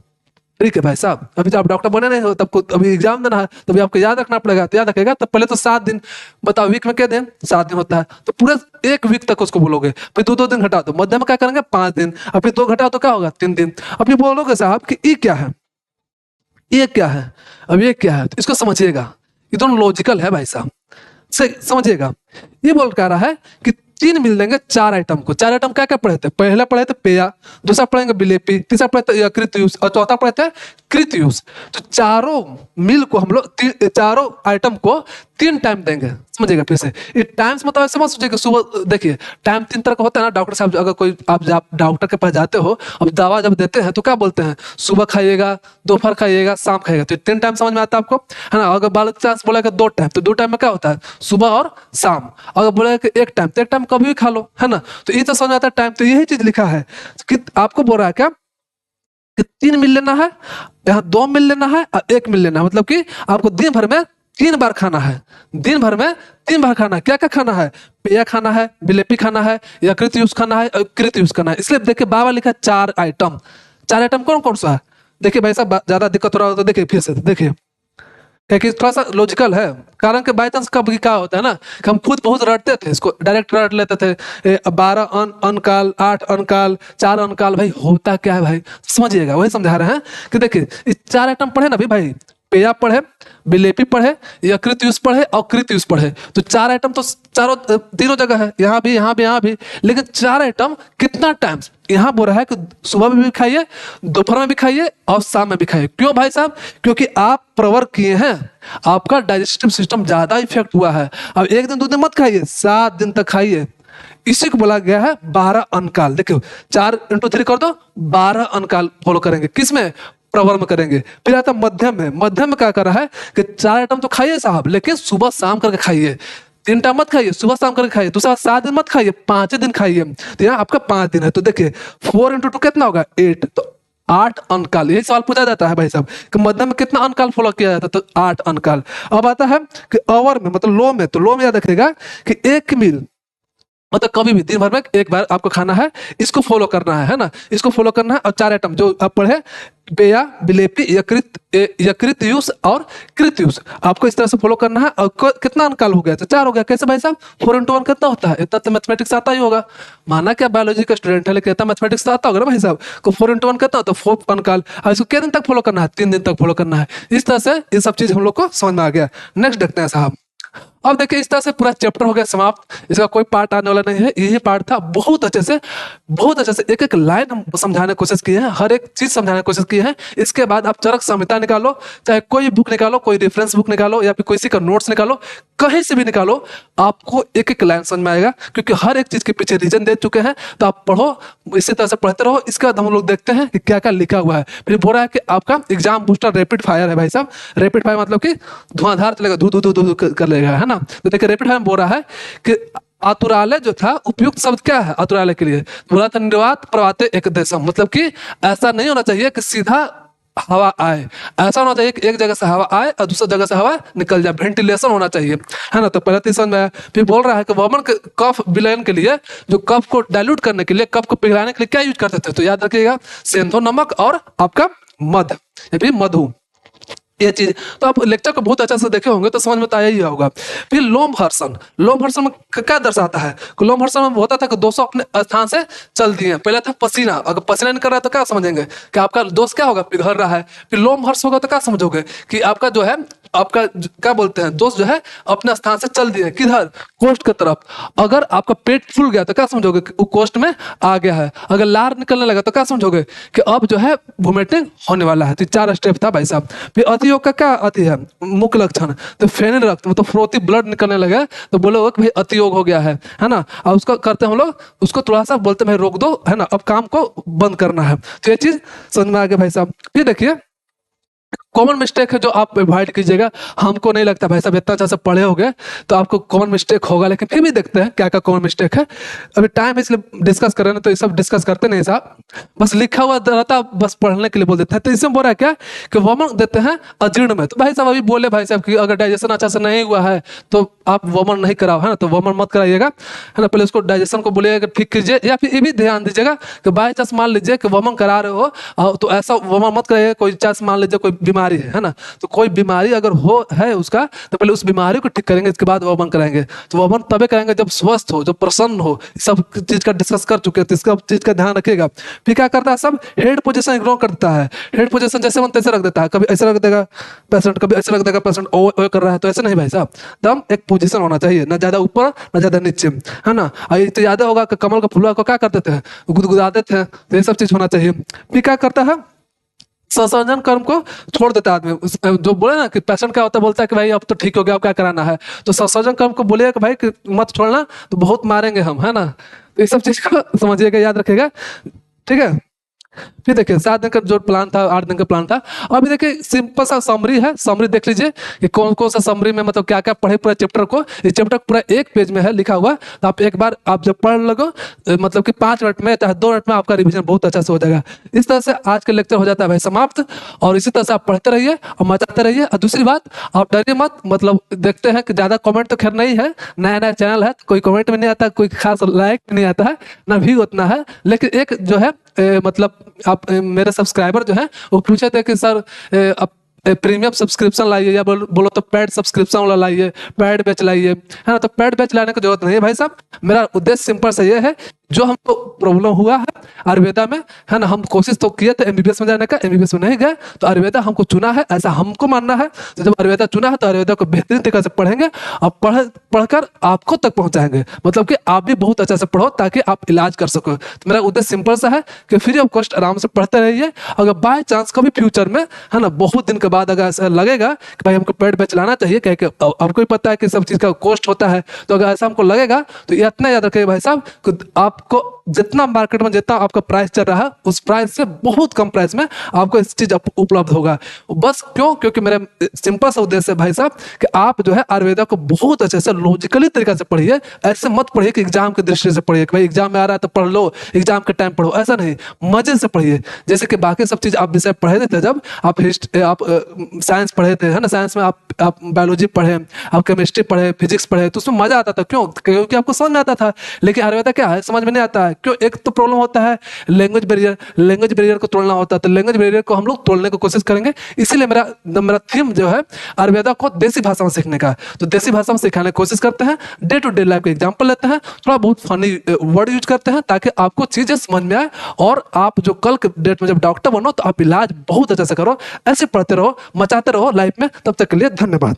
ट्रिक है भाई साहब। अभी जब आप डॉक्टर बने नहीं हो तब को अभी एग्जाम देना है, तो अभी आपको याद रखना पड़ेगा। तो याद रखेगा तो पहले तो 7 दिन, बताओ वीक में क्या दिन, 7 दिन होता है, तो पूरे 1 वीक तक उसको बोलोगे। फिर 2-2 दिन घटा दो, मध्य में क्या करेंगे 5 दिन, और फिर 2 घटाओ तो क्या होगा 3 दिन। अब ये बोलोगे साहब कि ये क्या है, ये क्या है, अब ये क्या है, तो इसको समझिएगा, ये दोनों लॉजिकल है भाई साहब, से समझिएगा। ये बोल कह रहा है कि 3 मिल देंगे 4 आइटम को। 4 आइटम क्या क्या पढ़े थे, पहले पढ़े थे पेया, दूसरा पढ़ेंगे बिलेपी, तीसरा पढ़े थे कृतयुष, और चौथा पढ़े थे कृतयुष। तो चारों मिल को हम लोग चारों आइटम को 3 टाइम देंगे, समझिएगा। फिर से ये टाइम्स मतलब ऐसे मत सोचिए सुबह, देखिए टाइम 3 तरह का होता है ना। डॉक्टर साहब अगर कोई आप डॉक्टर के पास जाते हो, अब दवा जब देते हैं तो क्या बोलते हैं, सुबह खाइएगा, दोपहर खाइएगा, शाम खाइएगा, तो 3 टाइम समझ में आता है आपको, है ना। अगर बालक चांस बोलेगा 2 टाइम, तो 2 टाइम में क्या होता है, सुबह और शाम। अगर बोलेगा कि 1 टाइम, तो 1 टाइम कभी भी खा लो, है ना। तो ये तो समझ में आता है टाइम। तो यही चीज लिखा है कि आपको बोल रहा है क्या कि 3 मिल लेना है, यहाँ 2 मिल लेना है और 1 मिल लेना है। मतलब कि आपको दिन भर में 3 बार खाना है, दिन भर में 3 बार खाना है। क्या क्या खाना है, पेया खाना है, बिलेपी खाना है, या कृतयुष खाना है, और कृतयुष खाना है। इसलिए देखिए बाबा लिखा 4 आइटम। 4 आइटम कौन कौन सा है, देखिए भाई साहब ज्यादा दिक्कत हो रहा हो तो देखिए फिर से देखिए, क्योंकि थोड़ा सा लॉजिकल है। कारण कि बाई चांस कब क्या होता है ना कि हम खुद बहुत रटते थे, इसको डायरेक्ट रट लेते थे। 12 अनकाल, 8 अनकाल, 4 अनकाल, भाई होता क्या है भाई, समझिएगा। वही समझा रहे हैं कि देखिए इस 4 आइटम पढ़े ना भाई, पेया पढ़े, बिलेपी पढ़े, या कृतयुष पढ़े और कृतयुष पढ़े। तो 4 आइटम तो चारों तीनों जगह है, यहाँ भी, यहाँ भी, यहाँ भी। लेकिन 4 आइटम कितना टाइम्स, यहाँ बोल रहा है कि सुबह में भी खाइए, दोपहर में भी खाइए और शाम में भी खाइए। क्यों भाई साहब, क्योंकि आप प्रवर्क किए हैं, आपका डाइजेस्टिव सिस्टम ज्यादा इफेक्ट हुआ है। अब 1 दिन 2 दिन मत खाइए, 7 दिन तक खाइए। इसी को बोला गया है 12 अनकाल। देखो 4 × 3 कर दो, 12 अनकाल फॉलो करेंगे, किसमें, प्रवर में करेंगे। फिर आता मध्यम में, मध्यम में क्या कर रहा है कि 4 आइटम तो खाइए साहब, लेकिन सुबह शाम करके खाइए। 3 टाइम मत खाइए, सुबह शाम करके खाइए। दूसरा 7 दिन मत खाइए, 5 दिन खाइए। तो यहाँ आपका 5 दिन है, तो देखिए 4 × 2 कितना होगा 8, तो 8 अनकाल। यही सवाल पूछा जाता है भाई साहब कि मध्यम में कितना अनकाल फॉलो किया जाता है, तो 8 अनकाल। अब आता है कि अवर में, मतलब लो में, तो लो में याद रखेगा कि 1 मील मतलब कभी भी दिन भर में 1 बार आपको खाना है, इसको फॉलो करना है ना, इसको फॉलो करना है। और 4 आइटम जो आप पढ़े, पेया, बिलेपी, कृतयुष और कृतयुष, आपको इस तरह से फॉलो करना है। और कितना अंकाल हो गया, तो 4 हो गया। कैसे भाई साहब, 4 × 1 कितना होता है, इतना तो मैथमेटिक्स आता ही होगा। माना क्या बायोलॉजी का स्टूडेंट है, लेकिन इतना मैथमेटिक्स आता होगा ना भाई साहब। तो 4 × 1 कितना होता है, 4 अंकाल। और इसको कितने दिन तक फॉलो करना है, 3 दिन तक फॉलो करना है। इस तरह से ये सब चीज हम लोग को समझ में आ गया। नेक्स्ट देखते हैं साहब। अब देखिए इस तरह से पूरा चैप्टर हो गया समाप्त। इसका कोई पार्ट आने वाला नहीं है, यही पार्ट था। बहुत अच्छे से, बहुत अच्छे से एक एक लाइन हम समझाने की कोशिश की है, हर एक चीज समझाने की कोशिश की है। इसके बाद आप चरक संहिता निकालो, चाहे कोई बुक निकालो, कोई रेफरेंस बुक निकालो, या फिर किसी का नोट्स निकालो, कहीं से भी निकालो, आपको एक एक लाइन समझ में आएगा। क्योंकि हर एक चीज के पीछे रीजन दे चुके हैं। तो आप पढ़ो, इसी तरह से पढ़ते रहो। इसके बाद हम लोग देखते हैं कि क्या क्या लिखा हुआ है। फिर बोल रहा है कि आपका एग्जाम बूस्टर रैपिड फायर है भाई साहब। रैपिड फायर मतलब कि धुआंधार चलेगा, धू धू धू धू कर लेगा, है ना। तो देखिए रैपिड फायर में बोल रहा है कि आतुरालय जो था, उपयुक्त शब्द क्या है आतुरालय के लिए, बोला था निर्वात प्रवाते एक देशम। मतलब कि ऐसा नहीं होना चाहिए कि सीधा हवा आए, ऐसा होना चाहिए कि एक जगह से हवा आए और दूसरी जगह से हवा निकल जाए, वेंटिलेशन होना चाहिए, है ना। तो पहले तो समझ में आया। फिर बोल रहा है कि वमन के कफ विलयन के लिए, जो कफ को डाइल्यूट करने के लिए, कफ को पिघलाने के लिए क्या यूज करते थे, तो याद रखिएगा सेंधो नमक और आपका मध, या फिर मधु, ये चीज। तो आप लेक्चर को बहुत अच्छा से देखे होंगे तो समझ में तो आया ही होगा। फिर लोमहर्षण, लोमहर्षण में क्या दर्शाता है, लोमहर्षण में होता था कि दोस्त अपने स्थान से चल दिए। पहले था पसीना, अगर पसीना नहीं कर रहा है तो क्या समझेंगे कि आपका दोस्त क्या होगा, पिघल रहा है। फिर लोमहर्ष होगा तो क्या समझोगे कि आपका जो है, आपका क्या बोलते हैं, दोस्त जो है अपने स्थान से चल दिए, किधर, कोस्ट की तरफ। अगर आपका पेट फूल गया तो क्या समझोगे कि वो कोस्ट में आ गया है। अगर लार निकलने लगा तो क्या समझोगे कि अब जो है वोमिटिंग होने वाला है। तो 4 स्टेप था भाई साहब। फिर अतियोग का क्या अति है, मुख्य लक्षण, तो फेनिल रक्त मतलब फ्रोती ब्लड निकलने लगा तो बोलोगे कि भाई अतियोग हो गया है ना। और उसको करते हैं हम लोग, उसको थोड़ा सा बोलते हैं भाई रोक दो, है ना, अब काम को बंद करना है। तो ये चीज समझ में आ गया भाई साहब। फिर देखिए कॉमन मिस्टेक है जो आप अवॉइड कीजिएगा। हमको नहीं लगता भाई साहब इतना अच्छा से पढ़े होगे तो आपको कॉमन मिस्टेक होगा, लेकिन फिर भी देखते हैं क्या क्या कॉमन मिस्टेक है। अभी टाइम इसलिए डिस्कस कर रहे हैं तो ये सब डिस्कस करते नहीं साहब, बस लिखा हुआ रहता बस पढ़ने के लिए बोल देते हैं। तो इसमें बोल रहा है क्या कि वमन देते हैं अजीर्ण में। तो भाई साहब अभी बोले भाई साहब कि अगर डाइजेशन अच्छा से नहीं हुआ है तो आप वमन नहीं कराओ, है ना, तो वमन मत कराइएगा, है ना। पहले उसको डाइजेशन को बोलिएगा ठीक कीजिए, या फिर ये भी ध्यान दीजिएगा कि बाई चांस मान लीजिए कि वमन करा रहे हो तो ऐसा वमन मत कराइएगा, कोई चांस मान लीजिए कोई बीमारी है ना, तो कोई बीमारी अगर हो है उसका तो पहले उस बीमारी को ठीक करेंगे, इसके बाद वमन कराएंगे। तो वमन तभी करेंगे जब स्वस्थ हो, जब प्रसन्न हो। सब चीज का डिस्कस कर चुके हैं तो इसका चीज का ध्यान रखिएगा। फिर क्या करता है सब हेड पोजीशन इग्नोर करता है। हेड पोजीशन जैसे मन तैसे रख देता है, कभी ऐसे रख देगा पेशेंट, कभी ऐसे रख देगा पेशेंट, ओ कर रहा है, तो ऐसे नहीं भाई साहब, दम एक पोजीशन होना चाहिए, ना ज्यादा ऊपर ना ज्यादा नीचे, है ना। और तो ज्यादा होगा कि कमल का फुलवा को क्या कर देते हैं, गुदगुदा देते हैं, तो ये सब चीज होना चाहिए। फिर क्या करता है संसर्जन कर्म को छोड़ देता है आदमी। जो बोले ना कि पेशेंट क्या होता है, बोलता है कि भाई अब तो ठीक हो गया, अब क्या कराना है, तो संसर्जन कर्म को बोलिएगा कि भाई कि मत छोड़ना, तो बहुत मारेंगे हम, है ना। तो ये सब चीज को समझिएगा, याद रखिएगा, ठीक है। फिर देखिए 7 दिन का जो प्लान था, 8 दिन का प्लान था। अभी देखिए सिंपल सा समरी है, समरी देख लीजिए कि कौन कौन सा समरी में मतलब क्या क्या पढ़े पूरा चैप्टर को। ये चैप्टर पूरा एक पेज में है लिखा हुआ, तो आप एक बार आप जब पढ़ लगो मतलब कि 5 मिनट में चाहे 2 मिनट में आपका रिवीजन बहुत अच्छा से हो जाएगा। इस तरह से आज का लेक्चर हो जाता है भाई समाप्त। और इसी तरह से आप पढ़ते रहिए और मचाते रहिए। और दूसरी बात, आप डरिए मत, मतलब देखते हैं कि ज़्यादा कमेंट तो खैर नहीं है, नया नया चैनल है, कोई कमेंट में नहीं आता, कोई खास लाइक नहीं आता है, ना भी उतना है। लेकिन एक जो है मतलब आप मेरे सब्सक्राइबर जो है वो पूछे थे कि सर आप प्रीमियम सब्सक्रिप्शन लाइए या बोलो तो पेड सब्सक्रिप्शन वाला लाइए, पेड बैच लाइए, है ना। तो पेड बैच लाने की जरूरत नहीं है भाई साहब। मेरा उद्देश्य सिंपल से ये है, जो हमको प्रॉब्लम हुआ है आयुर्वेदा में, है ना, हम कोशिश तो किए थे एमबीबीएस में जाने का, एमबीबीएस में नहीं गए, तो आयुर्वेदा हमको चुना है, ऐसा हमको मानना है। तो जब आयुर्वेदा चुना है तो आयुर्वेदा को बेहतरीन तरीके से पढ़ेंगे और पढ़कर आपको तक पहुंचाएंगे, मतलब कि आप भी बहुत अच्छा से पढ़ो ताकि आप इलाज कर सको। तो मेरा उद्देश्य सिंपल सा है कि फ्री ऑफ कॉस्ट आराम से पढ़ते रहिए। अगर बाय चांस कभी फ्यूचर में, है ना, बहुत दिन के बाद अगर ऐसा लगेगा कि भाई हमको पेड बैच लाना चाहिए, कह के आपको भी पता है कि सब चीज़ का कॉस्ट होता है, तो अगर ऐसा हमको लगेगा तो ये इतना याद रखिएगा भाई साहब कि आपको जितना मार्केट में जितना आपका प्राइस चल रहा है उस प्राइस से बहुत कम प्राइस में आपको इस चीज उपलब्ध होगा। बस क्यों? क्योंकि मेरा सिंपल सा उद्देश्य है भाई साहब कि आप जो है आयुर्वेदा को बहुत अच्छे से लॉजिकली तरीके से पढ़िए। ऐसे मत पढ़िए कि एग्जाम की दृष्टि से पढ़िए कि भाई एग्जाम में आ रहा है तो पढ़ लो, एग्जाम के टाइम पढ़ो, ऐसा नहीं, मजे से पढ़िए। जैसे कि बाकी सब चीज आप विषय पढ़े थे, जब आप साइंस पढ़े थे, है ना, साइंस में आप बायोलॉजी पढ़े, आप केमिस्ट्री पढ़े, फिजिक्स पढ़े, तो उसमें मजा आता था। क्यों? क्योंकि आपको समझ में आता था। लेकिन आयुर्वेदा क्या है, समझ में नहीं आता है। क्यों? एक तो प्रॉब्लम होता है लैंग्वेज बैरियर, लैंग्वेज बैरियर को तोड़ना होता है, तो लैंग्वेज बैरियर को हम लोग तोड़ने की कोशिश करेंगे। इसीलिए मेरा थीम जो है आयुर्वेदा को देसी भाषा में सीखने का, तो देसी भाषा में सिखाने की कोशिश करते हैं। डे टू डे लाइफ के एग्जाम्पल लेते हैं, थोड़ा बहुत फनी वर्ड यूज करते हैं ताकि आपको चीजें समझ में आए और आप जो कल के डेट में जब डॉक्टर बनो तो आप इलाज बहुत अच्छे से करो। ऐसे पढ़ते रहो, मचाते रहो लाइफ में। तब तक के लिए धन्यवाद।